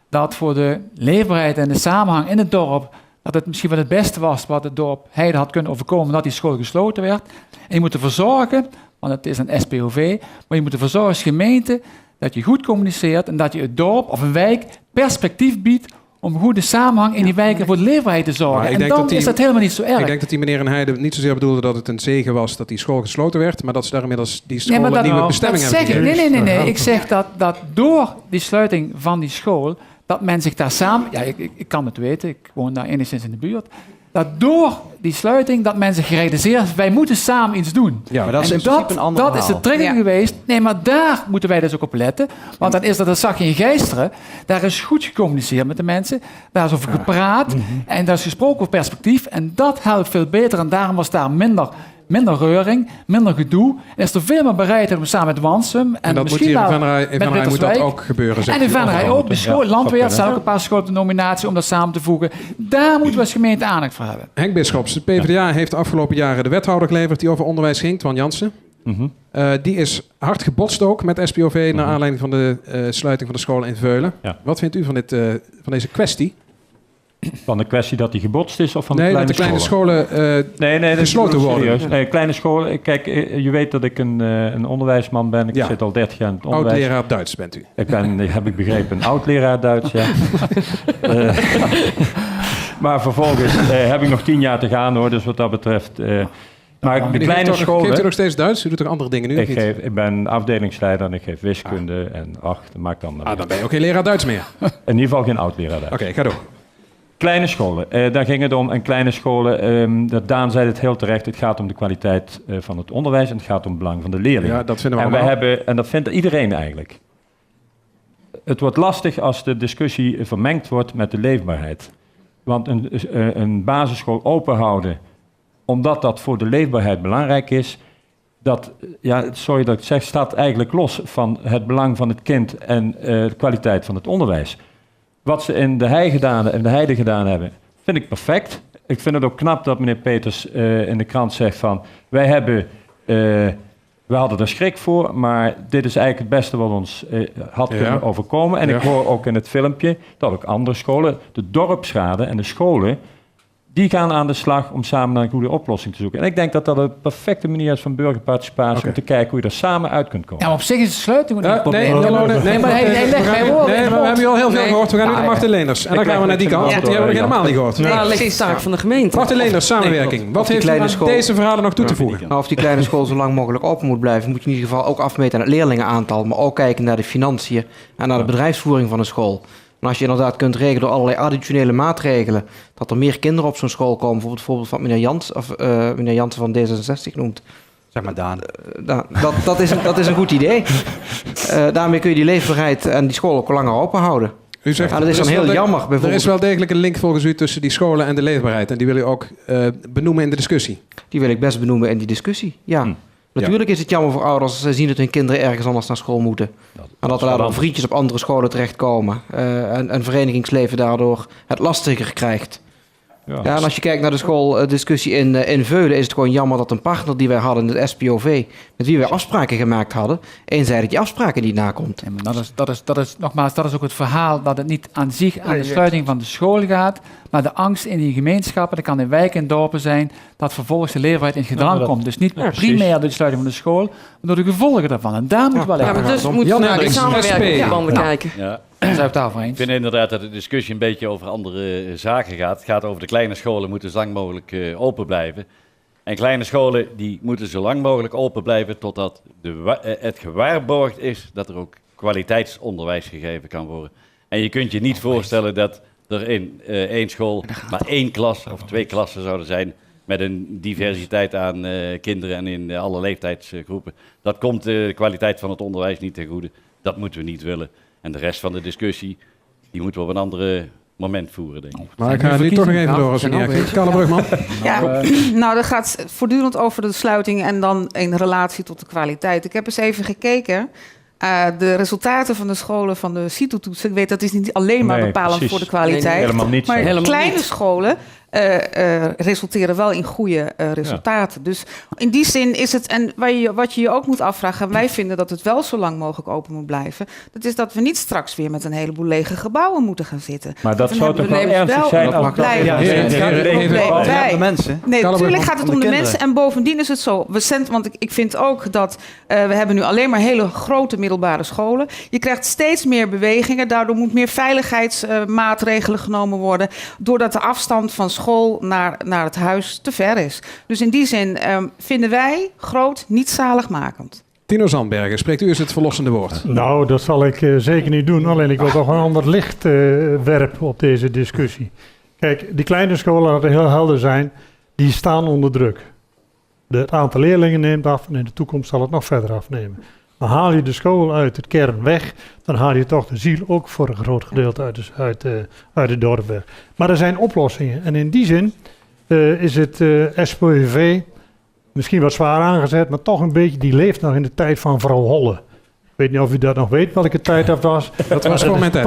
dat voor de leefbaarheid en de samenhang in het dorp, dat het misschien wel het beste was wat het dorp Heide had kunnen overkomen, dat die school gesloten werd. En je moet ervoor zorgen, want het is een SPOV, maar je moet ervoor zorgen als gemeente dat je goed communiceert en dat je het dorp of een wijk perspectief biedt om een goede samenhang in die wijken voor de leefbaarheid te zorgen. En dan is dat helemaal niet zo erg. Ik denk dat die meneer In Heide niet zozeer bedoelde dat het een zegen was dat die school gesloten werd, maar dat ze daar inmiddels die school een nieuwe bestemming hebben gegeven. Nee. Ik zeg dat door die sluiting van die school, dat men zich daar samen... Ja, ik kan het weten, ik woon daar enigszins in de buurt. Dat door die sluiting, dat men zich realiseert, wij moeten samen iets doen. Ja, maar dat is in principe een ander verhaal. Dat is de trigger geweest. Nee, maar daar moeten wij dus ook op letten. Want dan is dat zag je in Geisteren. Daar is goed gecommuniceerd met de mensen. Daar is over gepraat. En daar is gesproken over perspectief. En dat helpt veel beter. En daarom was daar minder reuring, minder gedoe. En is er veel meer bereidheid om samen met Wansum en dat misschien moet hier in Venray moet dat ook gebeuren. En in Venray ook. De school, Landweer, zijn ook een paar scholen de nominatie om dat samen te voegen. Daar moeten we als gemeente aandacht voor hebben. Henk Bisschops, de PvdA heeft de afgelopen jaren de wethouder geleverd die over onderwijs ging, Twan Jansen. Die is hard gebotst ook met SPOV naar aanleiding van de sluiting van de scholen in Veulen. Ja. Wat vindt u van deze kwestie? Van de kwestie dat die gebotst is of van de kleine scholen gesloten worden? Serieus. Nee, kleine scholen. Kijk, je weet dat ik een onderwijsman ben. Ik zit al 30 jaar in het onderwijs. Oud-leraar Duits bent u? Ik ben, heb ik begrepen, een oud-leraar Duits, ja. Maar vervolgens heb ik nog 10 jaar te gaan, hoor. Dus wat dat betreft... maar de kleine scholen... Geeft u nog steeds Duits? U doet toch andere dingen nu? Ik ben afdelingsleider en ik geef wiskunde. En dat maakt dan... dan ben je ook geen leraar Duits meer. In ieder geval geen oud-leraar Duits. Oké, ga door. Kleine scholen, daar ging het om. En kleine scholen, Daan zei het heel terecht, het gaat om de kwaliteit van het onderwijs en het gaat om het belang van de leerlingen. Ja, dat vinden we allemaal. En dat vindt iedereen eigenlijk. Het wordt lastig als de discussie vermengd wordt met de leefbaarheid. Want een basisschool open houden, omdat dat voor de leefbaarheid belangrijk is, sorry dat ik het zeg, staat eigenlijk los van het belang van het kind en de kwaliteit van het onderwijs. Wat ze in de Heide gedaan hebben, vind ik perfect. Ik vind het ook knap dat meneer Peters in de krant zegt van... We hadden er schrik voor, maar dit is eigenlijk het beste wat ons had kunnen overkomen. En ik hoor ook in het filmpje dat ook andere scholen, de dorpsraden en de scholen... die gaan aan de slag om samen naar een goede oplossing te zoeken. En ik denk dat dat een perfecte manier is van burgerparticipatie... om te kijken hoe je er samen uit kunt komen. Ja, maar op zich is de sluiting niet het probleem. Maar we hebben u al heel veel gehoord. We gaan nu naar Martin Leenders. En dan gaan we naar die kant, want die hebben we helemaal niet gehoord. Dat ligt de taak van de gemeente. Martin Leenders, samenwerking. Wat heeft u aan deze verhalen nog toe te voegen? Nou, of die kleine school zo lang mogelijk open moet blijven... moet je in ieder geval ook afmeten aan het leerlingenaantal... maar ook kijken naar de financiën en naar de bedrijfsvoering van een school... En als je inderdaad kunt regelen door allerlei additionele maatregelen... dat er meer kinderen op zo'n school komen... bijvoorbeeld het voorbeeld van meneer Jansen van D66 noemt... Zeg maar Daan. Dat is een goed idee. Daarmee kun je die leefbaarheid en die school ook langer open houden. U zegt, dat is dan heel jammer. Er is wel degelijk een link volgens u tussen die scholen en de leefbaarheid. En die wil u ook benoemen in de discussie. Die wil ik best benoemen in die discussie, ja. Natuurlijk is het jammer voor ouders als ze zien dat hun kinderen ergens anders naar school moeten. En dat er daardoor vriendjes op andere scholen terechtkomen. En verenigingsleven daardoor het lastiger krijgt. Ja, en als je kijkt naar de schooldiscussie in Veulen, is het gewoon jammer dat een partner die wij hadden in het SPOV, met wie wij afspraken gemaakt hadden, eenzijdig die afspraken niet nakomt. Ja, maar dat is ook het verhaal dat het niet aan zich aan de sluiting van de school gaat, maar de angst in die gemeenschappen, dat kan in wijken en dorpen zijn, dat vervolgens de leefbaarheid in gedrang komt. Dus niet primair door de sluiting van de school, maar door de gevolgen daarvan. En daar moet wel even maar dus moet je naar die samenwerkingsverbanden kijken. Ja. Ik vind inderdaad dat de discussie een beetje over andere zaken gaat. Het gaat over de kleine scholen moeten zo lang mogelijk open blijven. En kleine scholen die moeten zo lang mogelijk open blijven totdat het gewaarborgd is dat er ook kwaliteitsonderwijs gegeven kan worden. En je kunt je niet voorstellen dat er in één school maar 1 klas of 2 klassen zouden zijn met een diversiteit aan kinderen en in alle leeftijdsgroepen. Dat komt de kwaliteit van het onderwijs niet ten goede. Dat moeten we niet willen. En de rest van de discussie, die moeten we op een andere moment voeren, denk ik. Maar ik ga nu toch nog even door als ik niet echt. Carla Brugman. Ja, nou, dat gaat voortdurend over de sluiting en dan in relatie tot de kwaliteit. Ik heb eens even gekeken. De resultaten van de scholen van de CITO-toets, ik weet dat is niet alleen maar bepalend voor de kwaliteit. Nee, helemaal niet. Maar Helemaal kleine niet. scholen resulteren wel in goede resultaten. Ja. Dus in die zin is het, en wat je je ook moet afvragen, wij vinden dat het wel zo lang mogelijk open moet blijven, dat is dat we niet straks weer met een heleboel lege gebouwen moeten gaan zitten. Maar dat zou toch wel ernstig zijn als de mensen. Nee, natuurlijk gaat het om de mensen. En bovendien is het zo, want ik vind ook dat we hebben nu alleen maar hele grote middelbare scholen. Je krijgt steeds meer bewegingen, daardoor moet meer veiligheidsmaatregelen genomen worden, doordat de afstand van school naar het huis te ver is. Dus in die zin vinden wij groot niet zaligmakend. Tino Zandbergen, spreekt u eens het verlossende woord? Nou, dat zal ik zeker niet doen. Alleen ik wil toch een ander licht werpen op deze discussie. Kijk, die kleine scholen, laten heel helder zijn, die staan onder druk. Het aantal leerlingen neemt af en in de toekomst zal het nog verder afnemen. Maar haal je de school uit het kern weg, dan haal je toch de ziel ook voor een groot gedeelte uit het dorp weg. Maar er zijn oplossingen. En in die zin is het SPOV misschien wat zwaar aangezet, maar toch een beetje, die leeft nog in de tijd van vrouw Holle. Ik weet niet of u dat nog weet, welke tijd dat was. Dat was voor mijn tijd.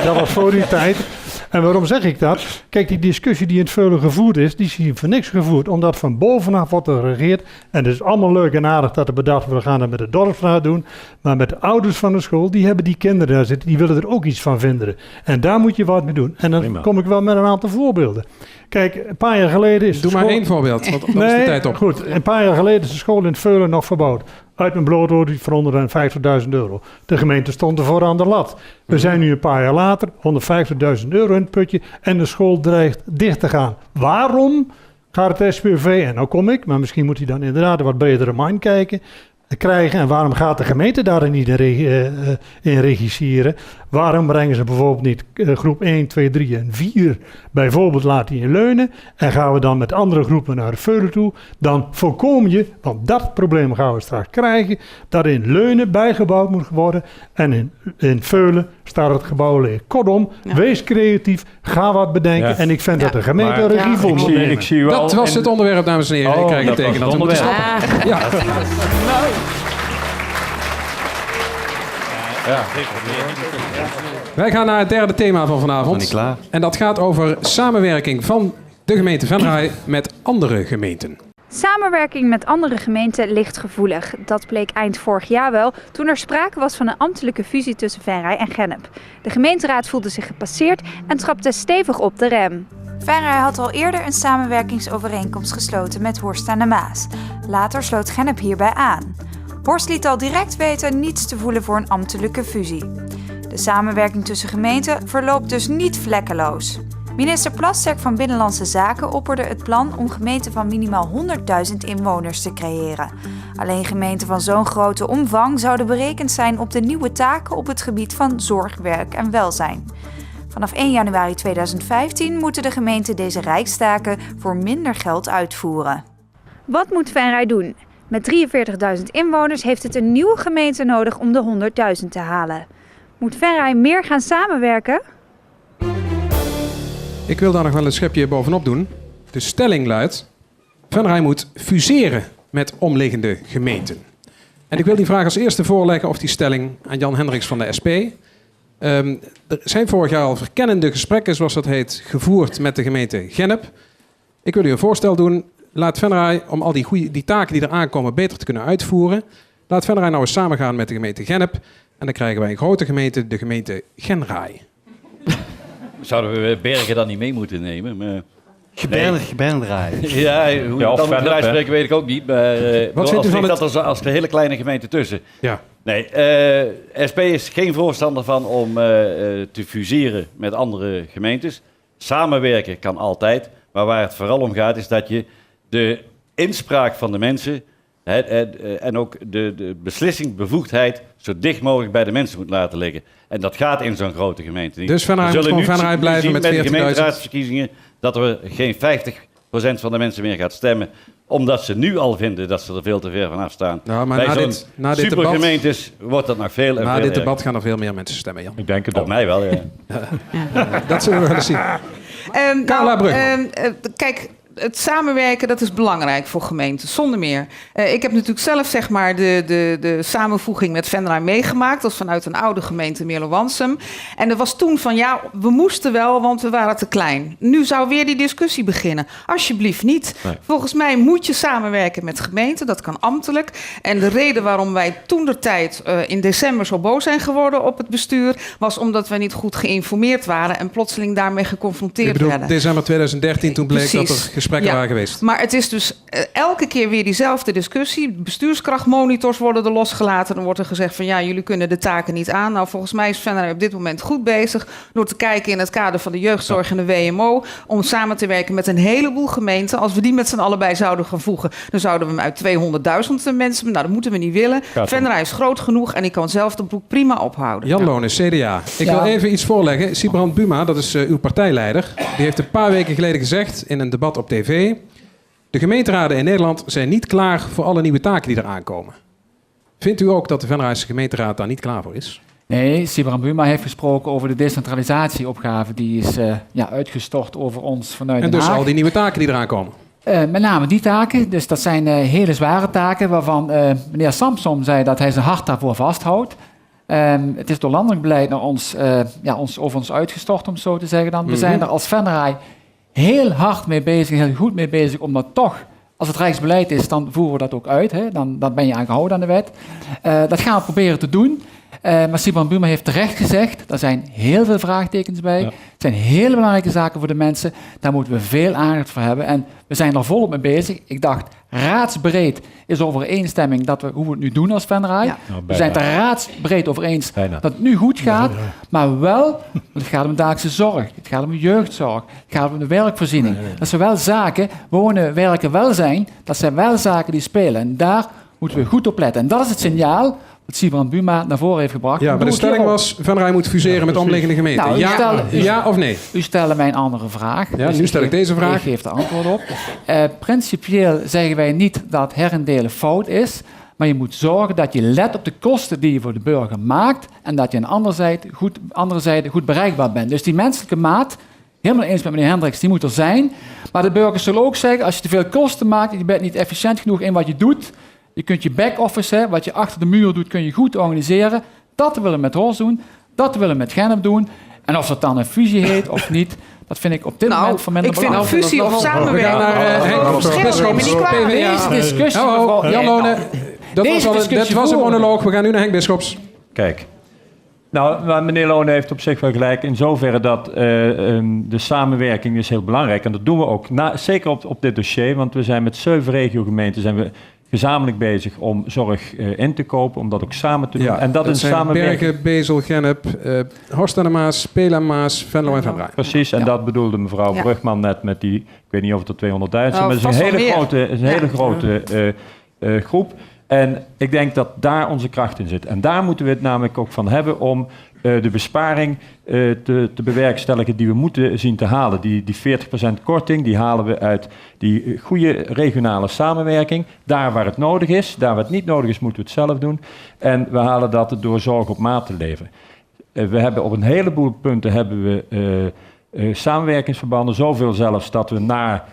Dat was voor die tijd. En waarom zeg ik dat? Kijk, die discussie die in het Veulen gevoerd is, die is hier voor niks gevoerd. Omdat van bovenaf wordt er geregeerd. En het is allemaal leuk en aardig dat er bedacht wordt, we gaan dat met de dorpsraad doen. Maar met de ouders van de school, die hebben die kinderen daar zitten, die willen er ook iets van vinden. En daar moet je wat mee doen. En dan kom ik wel met een aantal voorbeelden. Kijk, een paar jaar geleden is Doe maar één voorbeeld, want dan is de tijd op. Goed, een paar jaar geleden is de school in het Veulen nog verbouwd. Uit mijn bloot hoorde voor €150.000. De gemeente stond ervoor aan de lat. We zijn nu een paar jaar later, €150.000 in het putje en de school dreigt dicht te gaan. Waarom gaat het SPOV, en nou kom ik, maar misschien moet hij dan inderdaad een wat bredere mind kijken, krijgen. En waarom gaat de gemeente daar niet in regisseren? Waarom brengen ze bijvoorbeeld niet groep 1, 2, 3 en 4 bijvoorbeeld laten in Leunen en gaan we dan met andere groepen naar de Veulen toe? Dan voorkom je, want dat probleem gaan we straks krijgen, dat in Leunen bijgebouwd moet worden en in Veulen staat het gebouw leeg. Kortom, wees creatief, ga wat bedenken en ik vind dat de gemeente regie vol moet nemen. Dat was het onderwerp, dames en heren. Ik krijg het teken dat we moeten stoppen. Ja. Ja. Wij gaan naar het derde thema van vanavond. En dat gaat over samenwerking van de gemeente Venray met andere gemeenten. Samenwerking met andere gemeenten ligt gevoelig. Dat bleek eind vorig jaar wel, toen er sprake was van een ambtelijke fusie tussen Venray en Gennep. De gemeenteraad voelde zich gepasseerd en trapte stevig op de rem. Venray had al eerder een samenwerkingsovereenkomst gesloten met Horst aan de Maas. Later sloot Gennep hierbij aan. Horst liet al direct weten niets te voelen voor een ambtelijke fusie. De samenwerking tussen gemeenten verloopt dus niet vlekkeloos. Minister Plasterk van Binnenlandse Zaken opperde het plan om gemeenten van minimaal 100.000 inwoners te creëren. Alleen gemeenten van zo'n grote omvang zouden berekend zijn op de nieuwe taken op het gebied van zorg, werk en welzijn. Vanaf 1 januari 2015 moeten de gemeenten deze rijkstaken voor minder geld uitvoeren. Wat moet Venray doen? Met 43.000 inwoners heeft het een nieuwe gemeente nodig om de 100.000 te halen. Moet Venray meer gaan samenwerken? Ik wil daar nog wel een schepje bovenop doen. De stelling luidt: Venray moet fuseren met omliggende gemeenten. En ik wil die vraag als eerste voorleggen of die stelling aan Jan Hendricks van de SP. Er zijn vorig jaar al verkennende gesprekken, zoals dat heet, gevoerd met de gemeente Gennep. Ik wil u een voorstel doen. Laat Venray, om al die taken die er aankomen beter te kunnen uitvoeren, laat Venray nou eens samengaan met de gemeente Gennep. En dan krijgen wij een grote gemeente, de gemeente Genray. Zouden we Bergen dan niet mee moeten nemen? Maar... Geberlendraai. Ja, hoe je dan moet uitspreken weet ik ook niet. Maar wat vindt u van dat als de hele kleine gemeente tussen. Ja. Nee, SP is geen voorstander van om te fuseren met andere gemeentes. Samenwerken kan altijd. Maar waar het vooral om gaat is dat je de inspraak van de mensen en ook de beslissingbevoegdheid zo dicht mogelijk bij de mensen moet laten liggen. En dat gaat in zo'n grote gemeente niet. Dus Venray moet gewoon Venray blijven met 40.000. de gemeenteraadsverkiezingen dat er geen 50% van de mensen meer gaat stemmen. Omdat ze nu al vinden dat ze er veel te ver van afstaan. Nou, maar bij zo'n supergemeentes wordt dat nog veel en na veel dit debat gaan er veel meer mensen stemmen, Jan. Ik denk het op mij wel, ja. Dat zullen we wel eens zien. Carla Brugman. Kijk, het samenwerken, dat is belangrijk voor gemeenten, zonder meer. Ik heb natuurlijk zelf zeg maar de samenvoeging met Venray meegemaakt. Dat was vanuit een oude gemeente Meerlo-Wansum. En er was toen van, ja, we moesten wel, want we waren te klein. Nu zou weer die discussie beginnen. Alsjeblieft niet. Nee. Volgens mij moet je samenwerken met gemeenten, dat kan ambtelijk. En de reden waarom wij toentertijd in december zo boos zijn geworden op het bestuur, was omdat wij niet goed geïnformeerd waren en plotseling daarmee geconfronteerd werden. December 2013, toen bleek dat er gesprekken waren geweest. Maar het is dus elke keer weer diezelfde discussie. Bestuurskrachtmonitors worden er losgelaten. Dan wordt er gezegd van ja, jullie kunnen de taken niet aan. Nou, volgens mij is Venray op dit moment goed bezig door te kijken in het kader van de jeugdzorg en de WMO om samen te werken met een heleboel gemeenten. Als we die met z'n allebei zouden gaan voegen, dan zouden we hem uit 200.000 mensen. Nou, dat moeten we niet willen. Venray is groot genoeg en ik kan zelf de boek prima ophouden. Jan Lonen, CDA. Ik wil even iets voorleggen. Sibrand Buma, dat is uw partijleider, die heeft een paar weken geleden gezegd in een debat op TV: de gemeenteraden in Nederland zijn niet klaar voor alle nieuwe taken die eraan komen. Vindt u ook dat de Venrayse gemeenteraad daar niet klaar voor is? Nee, Sibrand Buma heeft gesproken over de decentralisatieopgave. Die is uitgestort over ons vanuit Den Haag. En dus al die nieuwe taken die eraan komen? Met name die taken. Dus dat zijn hele zware taken waarvan meneer Samson zei dat hij zijn hart daarvoor vasthoudt. Het is door landelijk beleid naar ons over ons uitgestort, om zo te zeggen dan. We zijn er als Venray heel hard mee bezig, heel goed mee bezig om dat toch, als het Rijksbeleid is, dan voeren we dat ook uit. Hè? Dan ben je aangehouden aan de wet. Dat gaan we proberen te doen. Maar Sibrand Buma heeft terecht gezegd, er zijn heel veel vraagtekens bij. Ja. Het zijn hele belangrijke zaken voor de mensen. Daar moeten we veel aandacht voor hebben. En we zijn er volop mee bezig. Ik dacht, raadsbreed is overeenstemming hoe we het nu doen als Venray. Ja. We zijn het er raadsbreed over eens dat het nu goed gaat. Maar wel, het gaat om dagelijkse zorg. Het gaat om jeugdzorg. Het gaat om de werkvoorziening. Dat zijn wel zaken, wonen, werken, welzijn. Dat zijn wel zaken die spelen. En daar moeten we goed op letten. En dat is het signaal dat Sibrand Buma naar voren heeft gebracht. Ja, maar de stelling was, Venray moet fuseren met omliggende gemeenten. Nou, ja of nee? U stelde mij een andere vraag. Ja, dus nu stel ik deze vraag. Ik geef de antwoord op. Principieel zeggen wij niet dat herindelen fout is, maar je moet zorgen dat je let op de kosten die je voor de burger maakt en dat je aan de andere zijde goed bereikbaar bent. Dus die menselijke maat, helemaal eens met meneer Hendricks, die moet er zijn. Maar de burgers zullen ook zeggen, als je te veel kosten maakt, je bent niet efficiënt genoeg in wat je doet. Je kunt je back-office, wat je achter de muur doet, kun je goed organiseren. Dat willen we met Horst doen. Dat willen we met Gennep doen. En of dat dan een fusie heet of niet, dat vind ik op dit moment van minder belang. Ik vind een fusie of samenwerking. We gaan naar Henk Bisschops, PvdA. Deze discussie... Jan Lonen, dat was een monoloog. We gaan nu naar Henk Bisschops. Kijk. Nou, meneer Lonen heeft op zich wel gelijk in zoverre dat de samenwerking is heel belangrijk. En dat doen we ook, zeker op dit dossier. Want we zijn met 7 regiogemeenten zijn we gezamenlijk bezig om zorg in te kopen, om dat ook samen te doen. Ja, en dat is zijn Bergen, Bezel, Gennep, Horst aan de Maas, Speel aan Maas, Venlo en Venray. Precies, en dat bedoelde mevrouw Brugman net met die, ik weet niet of het er 200.000 zijn, maar het is een hele grote groep. En ik denk dat daar onze kracht in zit. En daar moeten we het namelijk ook van hebben om de besparing te bewerkstelligen die we moeten zien te halen. Die 40% korting, die halen we uit die goede regionale samenwerking. Daar waar het nodig is, daar waar het niet nodig is, moeten we het zelf doen. En we halen dat door zorg op maat te leveren. We hebben op een heleboel punten samenwerkingsverbanden. Zoveel zelfs dat we na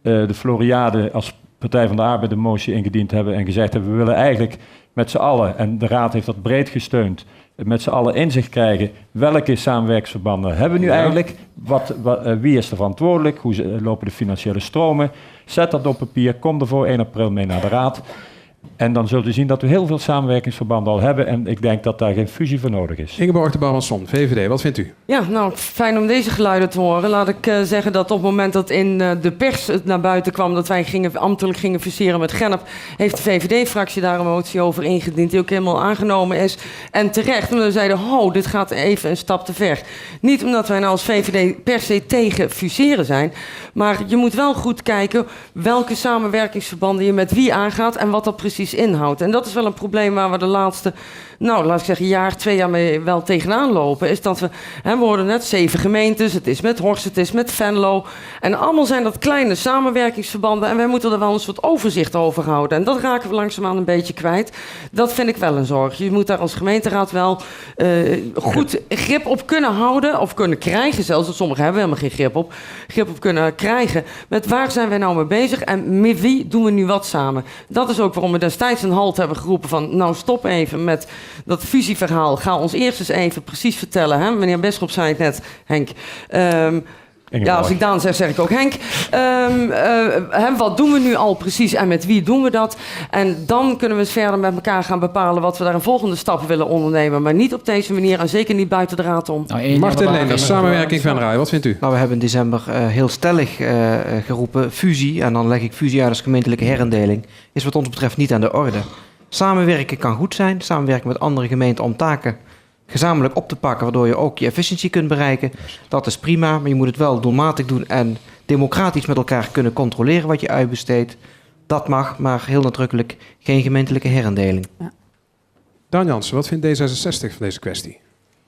de Floriade als Partij van de Arbeid een motie ingediend hebben en gezegd hebben, we willen eigenlijk met z'n allen, en de Raad heeft dat breed gesteund, met z'n allen inzicht krijgen. Welke samenwerkingsverbanden hebben we nu eigenlijk? Wie is er verantwoordelijk? Hoe lopen de financiële stromen? Zet dat op papier. Kom er voor 1 april mee naar de Raad. En dan zult u zien dat we heel veel samenwerkingsverbanden al hebben. En ik denk dat daar geen fusie voor nodig is. Ingeborg de Bouwman-Son, VVD, wat vindt u? Ja, nou, fijn om deze geluiden te horen. Laat ik zeggen dat op het moment dat in de pers het naar buiten kwam dat wij ambtelijk gingen fuseren met Gennep, heeft de VVD-fractie daar een motie over ingediend die ook helemaal aangenomen is. En terecht, omdat we zeiden, dit gaat even een stap te ver. Niet omdat wij nou als VVD per se tegen fuseren zijn, maar je moet wel goed kijken welke samenwerkingsverbanden je met wie aangaat en wat dat precies inhoudt. En dat is wel een probleem waar we de laatste, laat ik zeggen, 2 jaar mee wel tegenaan lopen. Is dat we hoorden net 7 gemeentes, het is met Horst, het is met Venlo. En allemaal zijn dat kleine samenwerkingsverbanden en wij moeten er wel een soort overzicht over houden. En dat raken we langzaamaan een beetje kwijt. Dat vind ik wel een zorg. Je moet daar als gemeenteraad wel goed grip op kunnen houden, of kunnen krijgen zelfs, want sommigen hebben helemaal geen grip op kunnen krijgen. Met waar zijn wij nou mee bezig en met wie doen we nu wat samen? Dat is ook waarom we destijds een halt hebben geroepen van, stop even met dat fusieverhaal. Ga ons eerst eens even precies vertellen. Hè? Meneer Bisschop zei het net, Henk. Als ik Daan zeg ik ook Henk. Wat doen we nu al precies en met wie doen we dat? En dan kunnen we verder met elkaar gaan bepalen wat we daar een volgende stap willen ondernemen. Maar niet op deze manier en zeker niet buiten de raad om. Martin Leenders, samenwerking Venray, wat vindt u? Nou, we hebben in december heel stellig geroepen fusie. En dan leg ik fusie uit als gemeentelijke herindeling. Is wat ons betreft niet aan de orde. Samenwerken kan goed zijn. Samenwerken met andere gemeenten om taken gezamenlijk op te pakken, waardoor je ook je efficiëntie kunt bereiken. Dat is prima, maar je moet het wel doelmatig doen en democratisch met elkaar kunnen controleren wat je uitbesteedt. Dat mag, maar heel nadrukkelijk geen gemeentelijke herindeling. Ja. Daan Jansen, wat vindt D66 van deze kwestie?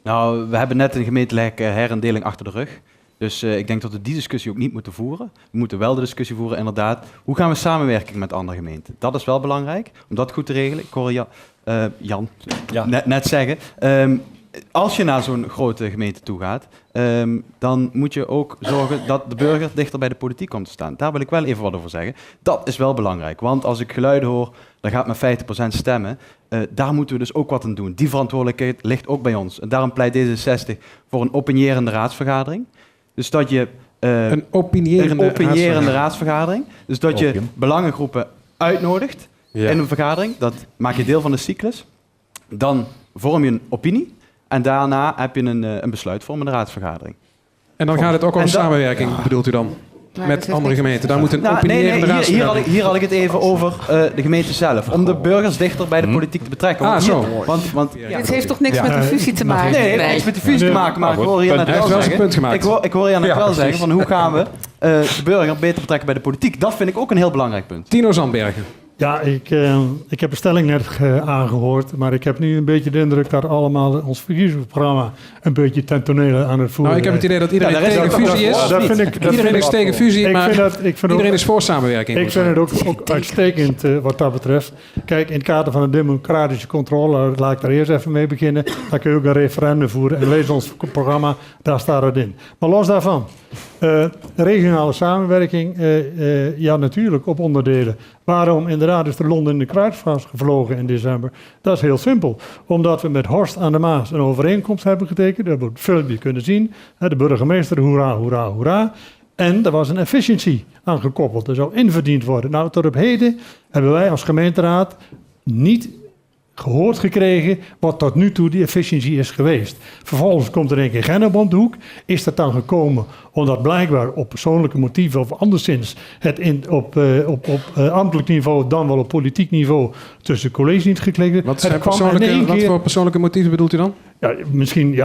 Nou, we hebben net een gemeentelijke herindeling achter de rug. Dus ik denk dat we die discussie ook niet moeten voeren. We moeten wel de discussie voeren, inderdaad. Hoe gaan we samenwerken met andere gemeenten? Dat is wel belangrijk, om dat goed te regelen. Ik hoor Jan net zeggen. Als je naar zo'n grote gemeente toe gaat, dan moet je ook zorgen dat de burger dichter bij de politiek komt te staan. Daar wil ik wel even wat over zeggen. Dat is wel belangrijk, want als ik geluiden hoor, dan gaat met 50% stemmen. Daar moeten we dus ook wat aan doen. Die verantwoordelijkheid ligt ook bij ons. En daarom pleit D66 voor een opinierende raadsvergadering. Dus dat je een opinierende raadsvergadering. Dus dat je belangengroepen uitnodigt in een vergadering. Dat maak je deel van de cyclus. Dan vorm je een opinie. En daarna heb je een besluitvormende raadsvergadering. En dan gaat het ook om samenwerking, bedoelt u dan? Met andere gemeenten. Daar moet een opinierende raadsvergadering. Hier had ik het even over de gemeente zelf. Om de burgers dichter bij de politiek te betrekken. Dit heeft toch niks met de fusie te maken? Nee, het heeft niks met de fusie te maken. Maar ik hoor hier net wel zeggen van hoe gaan we de burger beter betrekken bij de politiek. Dat vind ik ook een heel belangrijk punt. Tino Zandbergen. Ja, ik heb een stelling net aangehoord, maar ik heb nu een beetje de indruk dat allemaal ons verkiezingsprogramma een beetje ten tonele aan het voeren. Nou, ik heb het idee dat iedereen tegen fusie is. Iedereen is tegen fusie, maar iedereen is voor samenwerking. Ik vind het ook uitstekend wat dat betreft. Kijk, in het kader van de democratische controle, laat ik daar eerst even mee beginnen. Dan kun je ook een referendum voeren en lees ons programma, daar staat het in. Maar los daarvan, regionale samenwerking, ja natuurlijk op onderdelen. Waarom inderdaad is de Londen in de Kruisvaart gevlogen in december? Dat is heel simpel. Omdat we met Horst aan de Maas een overeenkomst hebben getekend. Dat hebben we op het filmpje kunnen zien. De burgemeester, hoera, hoera, hoera. En er was een efficiëntie aan gekoppeld. Er zou inverdiend worden. Nou, tot op heden hebben wij als gemeenteraad niet gehoord gekregen wat tot nu toe die efficiëntie is geweest. Vervolgens komt er een keer Gennep om de hoek. Is dat dan gekomen omdat blijkbaar op persoonlijke motieven of anderszins het op ambtelijk niveau dan wel op politiek niveau tussen colleges niet geklikt is. Wat voor persoonlijke motieven bedoelt u dan? Ja, misschien, niet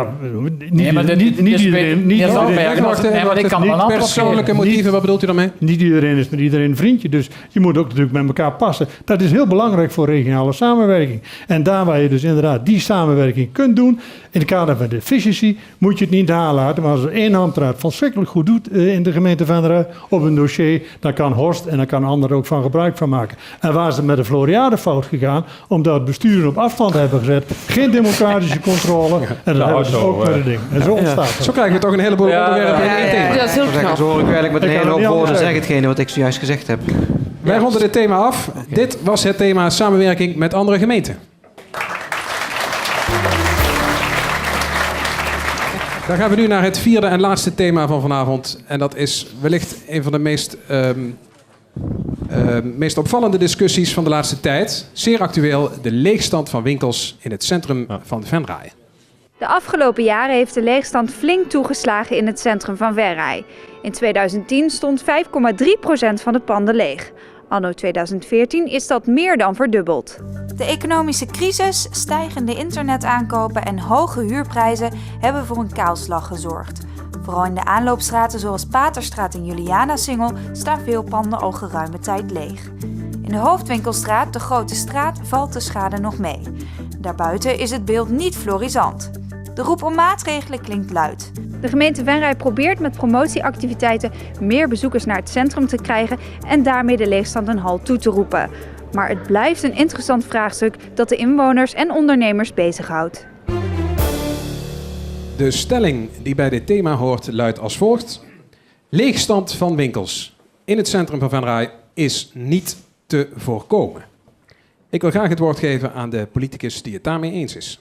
persoonlijke motieven, wat bedoelt u dan mee? Niet iedereen is met iedereen een vriendje, dus je moet ook natuurlijk met elkaar passen. Dat is heel belangrijk voor regionale samenwerking. En daar waar je dus inderdaad die samenwerking kunt doen, in het kader van de efficiëntie, moet je het niet nalaten. Maar als er één ambtenaar het verschrikkelijk goed doet in de gemeente Venray op een dossier, dan kan Horst en dan kan anderen ook van gebruik van maken. En waar ze met de Floriade fout gegaan, omdat besturen op afstand hebben gezet, geen democratische controle. En dan hebben we ook met het ding. En zo ontstaat het. Zo krijgen we toch een heleboel onderwerpen in één thema. Ja, dat is heel knap. Zo hoor ik eigenlijk met een hele hoop woorden zeg hetgene wat ik zojuist gezegd heb. Wij ronden dit thema af. Okay. Dit was het thema samenwerking met andere gemeenten. Dan gaan we nu naar het vierde en laatste thema van vanavond. En dat is wellicht een van de meest opvallende discussies van de laatste tijd. Zeer actueel, de leegstand van winkels in het centrum van Venray. De afgelopen jaren heeft de leegstand flink toegeslagen in het centrum van Venray. In 2010 stond 5,3% van de panden leeg. Anno 2014 is dat meer dan verdubbeld. De economische crisis, stijgende internetaankopen en hoge huurprijzen hebben voor een kaalslag gezorgd. Vooral in de aanloopstraten zoals Paterstraat en Julianasingel staan veel panden al geruime tijd leeg. In de hoofdwinkelstraat, de Grote Straat, valt de schade nog mee. Daarbuiten is het beeld niet florisant. De roep om maatregelen klinkt luid. De gemeente Venray probeert met promotieactiviteiten meer bezoekers naar het centrum te krijgen en daarmee de leegstand een halt toe te roepen. Maar het blijft een interessant vraagstuk dat de inwoners en ondernemers bezighoudt. De stelling die bij dit thema hoort luidt als volgt. Leegstand van winkels in het centrum van Venray is niet te voorkomen. Ik wil graag het woord geven aan de politicus die het daarmee eens is.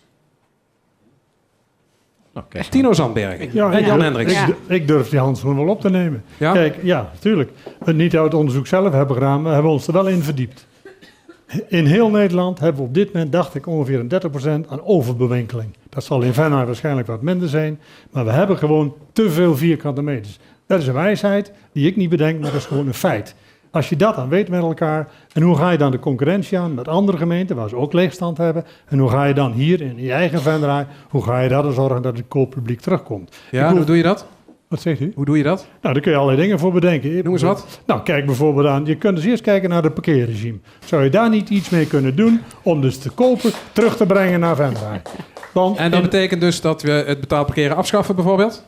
Tino Zandbergen en Jan Hendricks. Ik durf die handschoen wel op te nemen. Ja? Kijk, ja, natuurlijk. We niet uit het onderzoek zelf hebben gedaan, maar hebben ons er wel in verdiept. In heel Nederland hebben we op dit moment, dacht ik, ongeveer een 30% aan overbewinkeling. Dat zal in Venray waarschijnlijk wat minder zijn, maar we hebben gewoon te veel vierkante meters. Dat is een wijsheid die ik niet bedenk, maar dat is gewoon een feit. Als je dat dan weet met elkaar, en hoe ga je dan de concurrentie aan met andere gemeenten waar ze ook leegstand hebben, en hoe ga je dan hier in je eigen Venray, hoe ga je dan zorgen dat het kooppubliek terugkomt? Ja, hoe doe je dat? Wat zegt u? Hoe doe je dat? Nou, daar kun je allerlei dingen voor bedenken. Noem eens wat. Nou, kijk bijvoorbeeld aan, je kunt dus eerst kijken naar het parkeerregime. Zou je daar niet iets mee kunnen doen om dus te kopen terug te brengen naar Venray? En dat betekent dus dat we het betaald parkeren afschaffen bijvoorbeeld?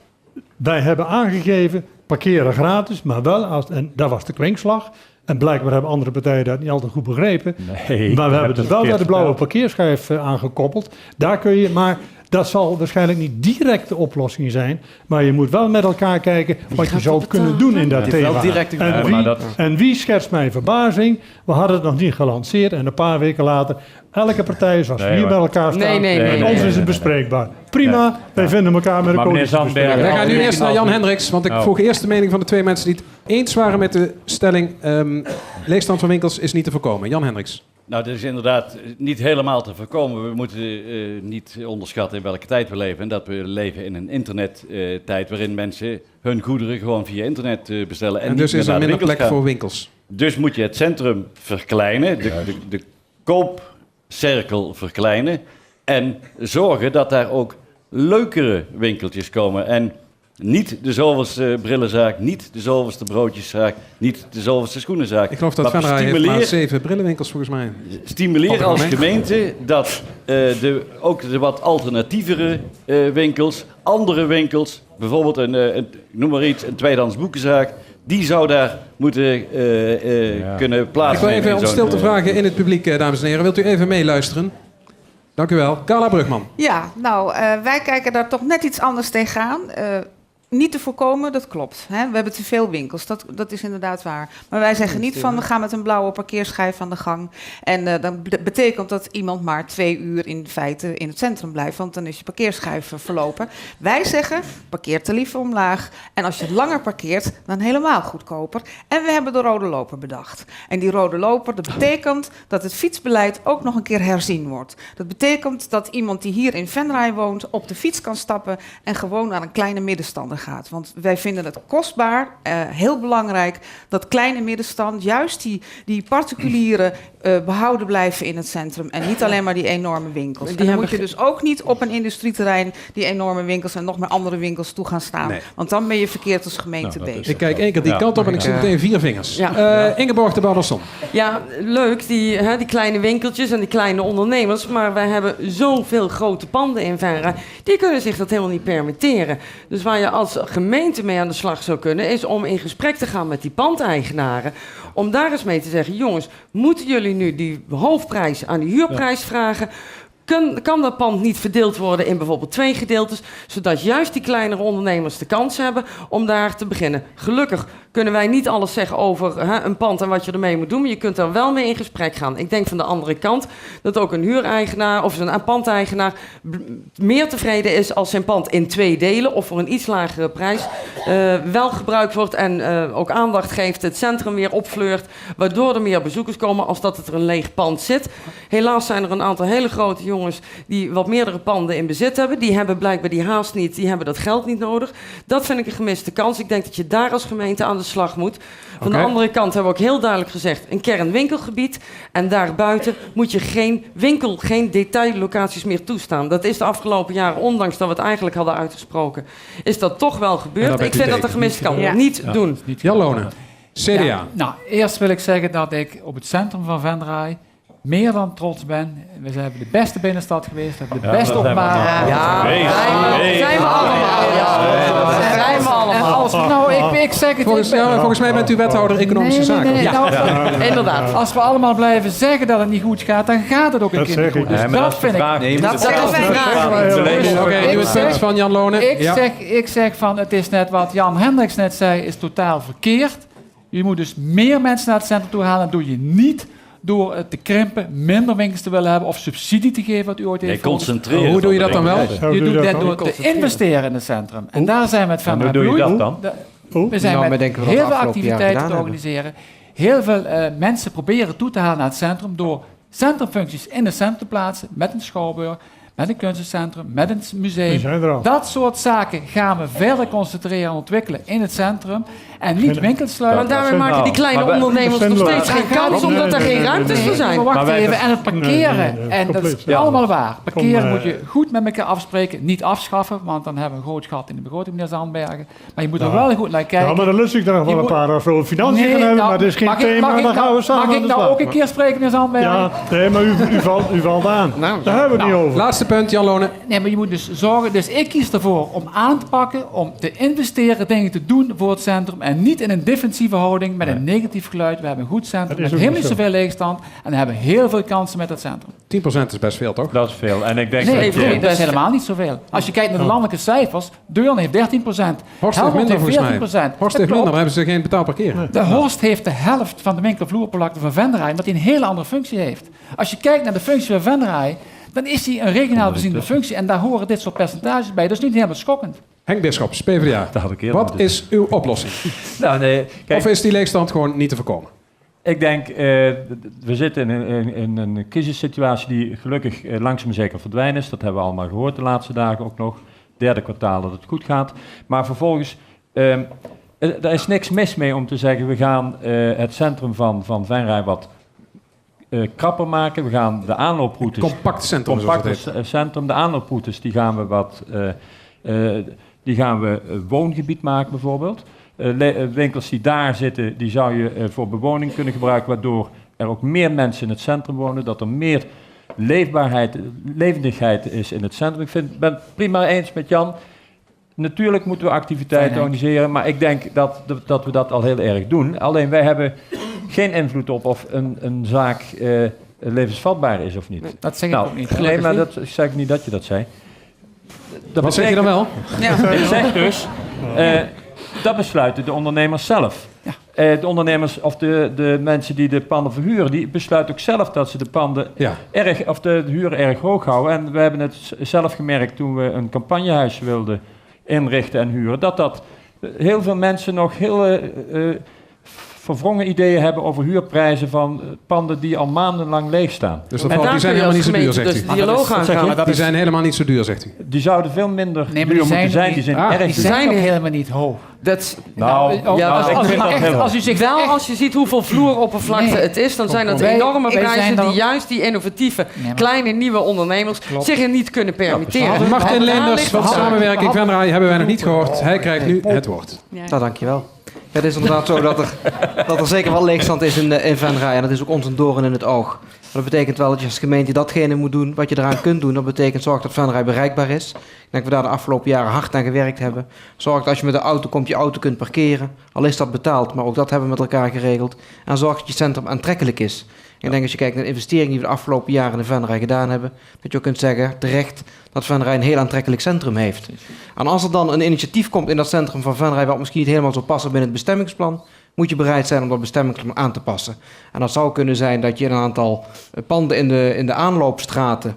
Wij hebben aangegeven parkeren gratis, maar wel, en dat was de kwinkslag. En blijkbaar hebben andere partijen dat niet altijd goed begrepen. Nee, maar we hebben dus wel daar de blauwe parkeerschijf aangekoppeld. Daar kun je, maar dat zal waarschijnlijk niet direct de oplossing zijn. Maar je moet wel met elkaar kijken wat je zou kunnen doen in dat thema. En wie schetst mijn verbazing? We hadden het nog niet gelanceerd en een paar weken later, elke partij zoals we hier bij elkaar staan. Met ons is het bespreekbaar. Prima, wij vinden elkaar met de coalitie bespreekbaar. Wij gaan nu eerst naar Jan Hendricks, want ik vroeg eerst de mening van de twee mensen die het eens waren met de stelling leegstand van winkels is niet te voorkomen. Jan Hendricks. Nou, dat is inderdaad niet helemaal te voorkomen. We moeten niet onderschatten in welke tijd we leven. En dat we leven in een internettijd waarin mensen hun goederen gewoon via internet bestellen. En dus is er minder plek voor winkels. Dus moet je het centrum verkleinen, de koopcirkel verkleinen. En zorgen dat daar ook leukere winkeltjes komen. En niet de zoveelste brillenzaak, niet de zoveelste broodjeszaak, niet de zoveelste schoenenzaak. Ik geloof dat Venray heeft maar 7 brillenwinkels volgens mij. Stimuleer als gemeente dat ook de wat alternatievere winkels, andere winkels, bijvoorbeeld ik noem maar iets, een tweedehands boekenzaak, die zou daar moeten kunnen plaatsnemen. Ik wil even om stilte vragen in het publiek, dames en heren. Wilt u even meeluisteren? Dank u wel. Carla Brugman. Ja, nou, wij kijken daar toch net iets anders tegenaan. Niet te voorkomen, dat klopt. Hè? We hebben te veel winkels, dat is inderdaad waar. Maar wij zeggen niet van, we gaan met een blauwe parkeerschijf aan de gang. En dat betekent dat iemand maar 2 uur in feite in het centrum blijft. Want dan is je parkeerschijf verlopen. Wij zeggen, parkeertarieven omlaag. En als je langer parkeert, dan helemaal goedkoper. En we hebben de rode loper bedacht. En die rode loper, dat betekent dat het fietsbeleid ook nog een keer herzien wordt. Dat betekent dat iemand die hier in Venray woont op de fiets kan stappen en gewoon naar een kleine middenstander gaat. Want wij vinden het kostbaar, heel belangrijk, dat kleine middenstand, juist die particulieren behouden blijven in het centrum. En niet alleen maar die enorme winkels. En dan moet je dus ook niet op een industrieterrein die enorme winkels en nog meer andere winkels toe gaan staan. Nee. Want dan ben je verkeerd als gemeente bezig. Ik kijk één keer die kant op en ik zie meteen 4 vingers. Ingeborg de Balderson. Ja, leuk, die kleine winkeltjes en die kleine ondernemers. Maar wij hebben zoveel grote panden in Venray. Die kunnen zich dat helemaal niet permitteren. Dus waar je als gemeente mee aan de slag zou kunnen, is om in gesprek te gaan met die pandeigenaren. Om daar eens mee te zeggen, jongens, moeten jullie nu die hoofdprijs aan die huurprijs vragen? Kan dat pand niet verdeeld worden in bijvoorbeeld 2 gedeeltes, zodat juist die kleinere ondernemers de kans hebben om daar te beginnen? Gelukkig kunnen wij niet alles zeggen over een pand en wat je ermee moet doen. Maar je kunt daar wel mee in gesprek gaan. Ik denk van de andere kant dat ook een huureigenaar of een pandeigenaar meer tevreden is als zijn pand in 2 delen of voor een iets lagere prijs wel gebruikt wordt en ook aandacht geeft, het centrum weer opfleurt, waardoor er meer bezoekers komen als dat het er een leeg pand zit. Helaas zijn er een aantal hele grote jongens die wat meerdere panden in bezit hebben. Die hebben blijkbaar die haast niet, die hebben dat geld niet nodig. Dat vind ik een gemiste kans. Ik denk dat je daar als gemeente aan de slag moet. Van de andere kant hebben we ook heel duidelijk gezegd, een kernwinkelgebied en daarbuiten moet je geen detaillocaties meer toestaan. Dat is de afgelopen jaren, ondanks dat we het eigenlijk hadden uitgesproken, is dat toch wel gebeurd. Ik vind dat de gemiste kans niet doen. Jan Lonen, CDA. Nou, eerst wil ik zeggen dat ik op het centrum van Venray meer dan trots ben. We hebben de beste binnenstad geweest, we hebben de beste openbare. Zijn we allemaal. Ik zeg het. Volgens mij bent u wethouder economische zaken. Inderdaad. Als we allemaal blijven zeggen dat het niet goed gaat, dan gaat het ook een keer niet goed. Dus dat vind ik. Dat is de vraag. Oké, nu het punt van Jan Lonen. Ik zeg van, het is net wat Jan Hendricks net zei, is totaal verkeerd. Je moet dus meer mensen naar het centrum toe halen. Dat doe je niet door te krimpen, minder winkels te willen hebben of subsidie te geven wat u ooit heeft. Concentreren. Hoe doe je dat dan wel? Je doet dat door te investeren in het centrum. En daar zijn we met Venray Bloei. Hoe doe je dat dan? We zijn met heel veel activiteiten te organiseren. Heel veel mensen proberen toe te halen naar het centrum door centrumfuncties in het centrum te plaatsen, met een schouwburg, met een kunstencentrum, met een museum. Dat soort zaken gaan we verder concentreren en ontwikkelen in het centrum. En niet winkels sluiten. Maar daarmee maken die kleine ondernemers nog steeds geen kans, omdat er geen ruimtes voor zijn. Wacht even, en het parkeren. En dat is allemaal waar. Parkeren moet je goed met elkaar afspreken. Niet afschaffen, want dan hebben we een groot gat in de begroting, meneer Zandbergen. Maar je moet er wel goed naar kijken. Ja, maar dan lust ik er nog wel een paar over financiën gaan hebben, maar dat is geen thema. Dan gaan we samen. Mag ik nou ook een keer spreken, meneer Zandbergen? Ja, nee, maar u valt aan. Daar hebben we het niet over. Laatste punt, Jan Lonen. Nee, maar je moet dus zorgen. Dus ik kies ervoor om aan te pakken, om te investeren, dingen te doen voor het centrum. En niet in een defensieve houding met een negatief geluid. We hebben een goed centrum met helemaal niet zoveel leegstand. En we hebben heel veel kansen met dat centrum. 10% is best veel, toch? Dat is veel. En ik denk dat is helemaal niet zoveel. Als je kijkt naar de landelijke cijfers, Deurne heeft 13%. Horst heeft minder volgens mij. Horst heeft minder, dan hebben ze geen betaald parkeren. De Horst heeft de helft van de winkelvloeroppervlakte van Venray, omdat hij een hele andere functie heeft. Als je kijkt naar de functie van Venray, dan is hij een regionaal beziende functie en daar horen dit soort percentages bij. Dat is niet helemaal schokkend. Henk Bisschops, PvdA. Wat is uw oplossing? Kijk, of is die leegstand gewoon niet te voorkomen? Ik denk, we zitten in een crisissituatie die gelukkig langzaam zeker verdwijnen is. Dat hebben we allemaal gehoord de laatste dagen ook nog. Derde kwartaal dat het goed gaat. Maar vervolgens, er is niks mis mee om te zeggen, we gaan het centrum van Venray wat krapper maken. We gaan de aanlooproutes... Compact centrum, centrum. De aanlooproutes, die gaan we wat... die gaan we woongebied maken bijvoorbeeld. Winkels die daar zitten, die zou je voor bewoning kunnen gebruiken, waardoor er ook meer mensen in het centrum wonen, dat er meer levendigheid is in het centrum. Ik ben het prima eens met Jan. Natuurlijk moeten we activiteiten organiseren, maar ik denk dat we dat al heel erg doen. Alleen wij hebben geen invloed op of een zaak levensvatbaar is of niet. Dat zeg ik ook niet. Nee, maar dat zeg ik niet dat je dat zei. Wat zeg je dan wel? Ik zeg dus, dat besluiten de ondernemers zelf. Ja. De ondernemers of de mensen die de panden verhuren, die besluiten ook zelf dat ze de panden de huur erg hoog houden. En we hebben het zelf gemerkt toen we een campagnehuis wilden inrichten en huren, dat heel veel mensen nog heel verwrongen ideeën hebben over huurprijzen van panden die al maandenlang leeg staan. Dus die zijn helemaal niet zo duur, zegt u? Die zijn helemaal niet zo duur, zegt u? Die zouden veel minder duur moeten zijn. Die zijn erg die zijn helemaal niet hoog. Als je ziet hoeveel vloeroppervlakte het is, dan zijn dat enorme prijzen die juist die innovatieve, kleine, nieuwe ondernemers zich er niet kunnen permitteren. Martin Leenders van Samenwerking Venray hebben wij nog niet gehoord. Hij krijgt nu het woord. Nou, dankjewel. Het is inderdaad zo dat er zeker wel leegstand is in Venray. En dat is ook ons een doorn in het oog. Maar dat betekent wel dat je als gemeente datgene moet doen wat je eraan kunt doen. Dat betekent zorg dat Venray bereikbaar is. Ik denk dat we daar de afgelopen jaren hard aan gewerkt hebben. Zorg dat als je met de auto komt, je auto kunt parkeren. Al is dat betaald, maar ook dat hebben we met elkaar geregeld. En zorg dat je centrum aantrekkelijk is. Ik denk als je kijkt naar de investeringen die we de afgelopen jaren in de Venray gedaan hebben, dat je ook kunt zeggen, terecht, dat Venray een heel aantrekkelijk centrum heeft. En als er dan een initiatief komt in dat centrum van Venray, wat misschien niet helemaal zou passen binnen het bestemmingsplan, moet je bereid zijn om dat bestemmingsplan aan te passen. En dat zou kunnen zijn dat je een aantal panden in de aanloopstraten,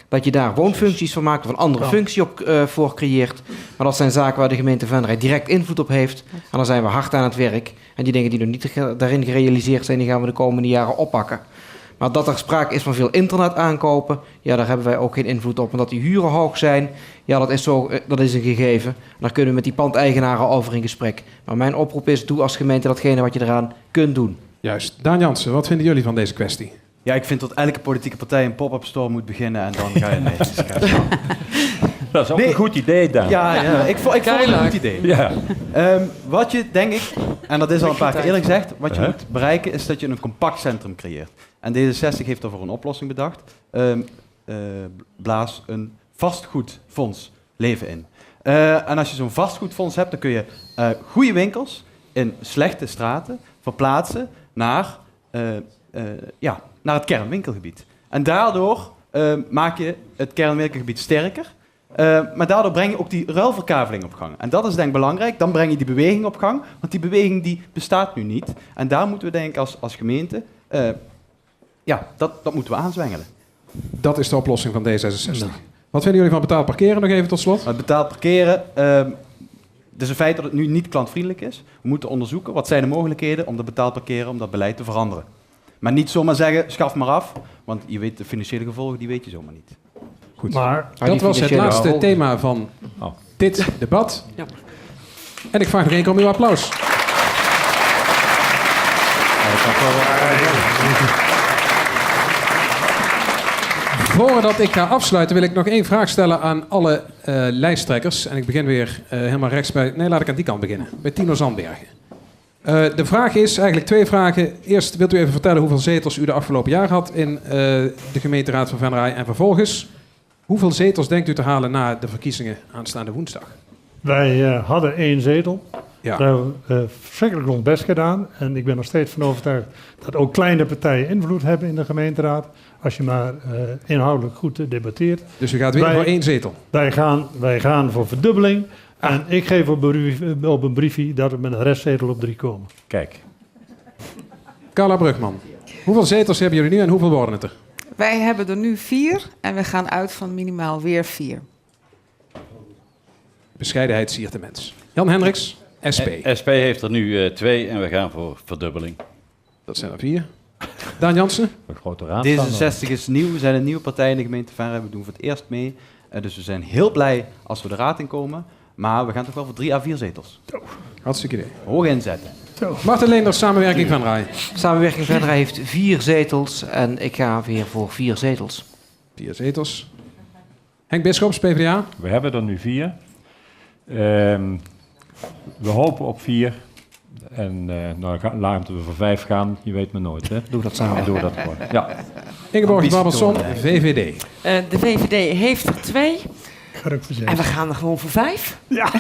dat je daar woonfuncties van maakt of een andere functie voor creëert. Maar dat zijn zaken waar de gemeente Venray direct invloed op heeft. En dan zijn we hard aan het werk. En die dingen die nog niet daarin gerealiseerd zijn, die gaan we de komende jaren oppakken. Maar dat er sprake is van veel internet aankopen, ja, daar hebben wij ook geen invloed op. En dat die huren hoog zijn, ja, dat is een gegeven. En daar kunnen we met die pandeigenaren over in gesprek. Maar mijn oproep is, doe als gemeente datgene wat je eraan kunt doen. Juist. Daan Jansen, wat vinden jullie van deze kwestie? Ja, ik vind dat elke politieke partij een pop-up store moet beginnen en dan ga je mee. Dat is ook een goed idee, Dan. Ja, ik vond het een goed idee. Ja. Wat je, denk ik, en dat is al een paar keer eerlijk gezegd, wat je moet bereiken is dat je een compact centrum creëert. En D66 heeft daarvoor een oplossing bedacht. Blaas een vastgoedfonds leven in. En als je zo'n vastgoedfonds hebt, dan kun je goede winkels in slechte straten verplaatsen naar het kernwinkelgebied. En daardoor maak je het kernwinkelgebied sterker. Maar daardoor breng je ook die ruilverkaveling op gang. En dat is denk ik belangrijk. Dan breng je die beweging op gang. Want die beweging die bestaat nu niet. En daar moeten we denk ik als gemeente... dat moeten we aanzwengelen. Dat is de oplossing van D66. Ja. Wat vinden jullie van betaald parkeren nog even tot slot? Betaald parkeren... Het is een feit dat het nu niet klantvriendelijk is. We moeten onderzoeken wat zijn de mogelijkheden om dat betaald parkeren, om dat beleid te veranderen. Maar niet zomaar zeggen, schaf maar af. Want je weet de financiële gevolgen, die weet je zomaar niet. Goed. Maar dat was het laatste thema van dit debat. Ja. En ik vraag nog één keer om uw applaus. Voordat ik ga afsluiten wil ik nog één vraag stellen aan alle lijsttrekkers. En ik begin weer helemaal rechts bij... Nee, laat ik aan die kant beginnen. Bij Tino Zandbergen. De vraag is eigenlijk twee vragen. Eerst wilt u even vertellen hoeveel zetels u de afgelopen jaar had in de gemeenteraad van Venray. En vervolgens, hoeveel zetels denkt u te halen na de verkiezingen aanstaande woensdag? Wij hadden 1 zetel. Ja. Daar hebben we verschrikkelijk ons best gedaan. En ik ben nog steeds van overtuigd dat ook kleine partijen invloed hebben in de gemeenteraad. Als je maar inhoudelijk goed debatteert. Dus u gaat weer voor 1 zetel? Wij gaan voor verdubbeling. En ik geef op een briefje dat we met een restzetel op 3 komen. Kijk. Carla Brugman, hoeveel zetels hebben jullie nu en hoeveel worden het er? Wij hebben er nu 4 en we gaan uit van minimaal weer 4. Bescheidenheid siert de mens. Jan Hendricks, SP. SP heeft er nu 2 en we gaan voor verdubbeling. Dat zijn er 4. Daan Jansen? D66 is nieuw, we zijn een nieuwe partij in de gemeente Venray. We doen voor het eerst mee. Dus we zijn heel blij als we de raad in komen. Maar we gaan toch wel voor 3 à 4 zetels. Hartstikke idee. Hoog inzetten. Marten Leenders, Samenwerking Venray. Samenwerking Venray heeft 4 zetels en ik ga weer voor 4 zetels. 4 zetels. Henk Bisschops, PvdA. We hebben er nu 4. We hopen op 4. En laten we voor 5 gaan. Je weet me nooit, hè? Doe dat samen. Doe dat gewoon. Ja. Ingeborg Babelson, VVD. De VVD heeft er 2. En we gaan er gewoon voor 5. Ja.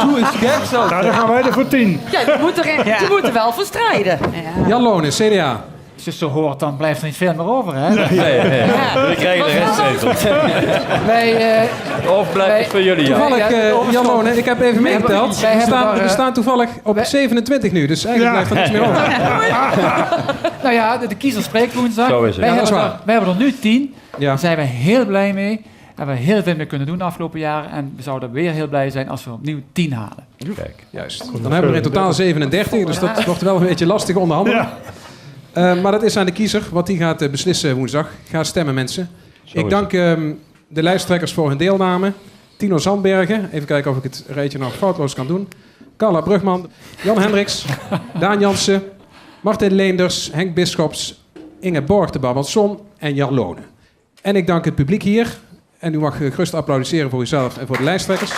Doe eens gek zo. Nou, dan gaan wij er voor 10. Ja, je moet er wel voor strijden. Ja. Jan Lones, CDA. Als je zo hoort, dan blijft er niet veel meer over, hè? Nee. We krijgen de restzetel. Of blijft het voor jullie, toevallig, Jan Lones, ik heb even meegeteld. We staan toevallig op 27 nu, dus eigenlijk blijft er niets meer over. Nou ja, de kiezer spreekt woensdag. Zo is het. Wij hebben er nu 10. Ja. Daar zijn we heel blij mee. Daar hebben we heel veel mee kunnen doen de afgelopen jaren. En we zouden weer heel blij zijn als we opnieuw 10 halen. Kijk. Juist. Dan hebben we er in totaal 37, dus dat wordt wel een beetje lastig onderhandelen. Ja. Maar dat is aan de kiezer, wat die gaat beslissen woensdag. Ga stemmen, mensen. Ik dank de lijsttrekkers voor hun deelname. Tino Zandbergen, even kijken of ik het rijtje nog foutloos kan doen. Carla Brugman, Jan Hendricks, Daan Jansen, Martin Leenders, Henk Bisschops, Ingeborg de Babelson en Jan Lone. En ik dank het publiek hier. En u mag gerust applaudisseren voor uzelf en voor de lijsttrekkers.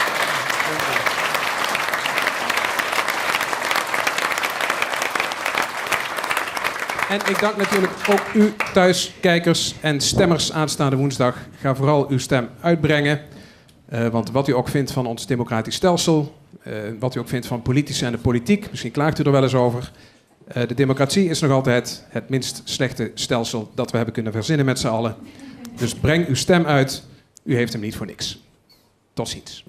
En ik dank natuurlijk ook u thuis, kijkers en stemmers aanstaande woensdag. Ga vooral uw stem uitbrengen. Want wat u ook vindt van ons democratisch stelsel, wat u ook vindt van politici en de politiek, misschien klaagt u er wel eens over. De democratie is nog altijd het minst slechte stelsel dat we hebben kunnen verzinnen met z'n allen. Dus breng uw stem uit. U heeft hem niet voor niks. Tot ziens.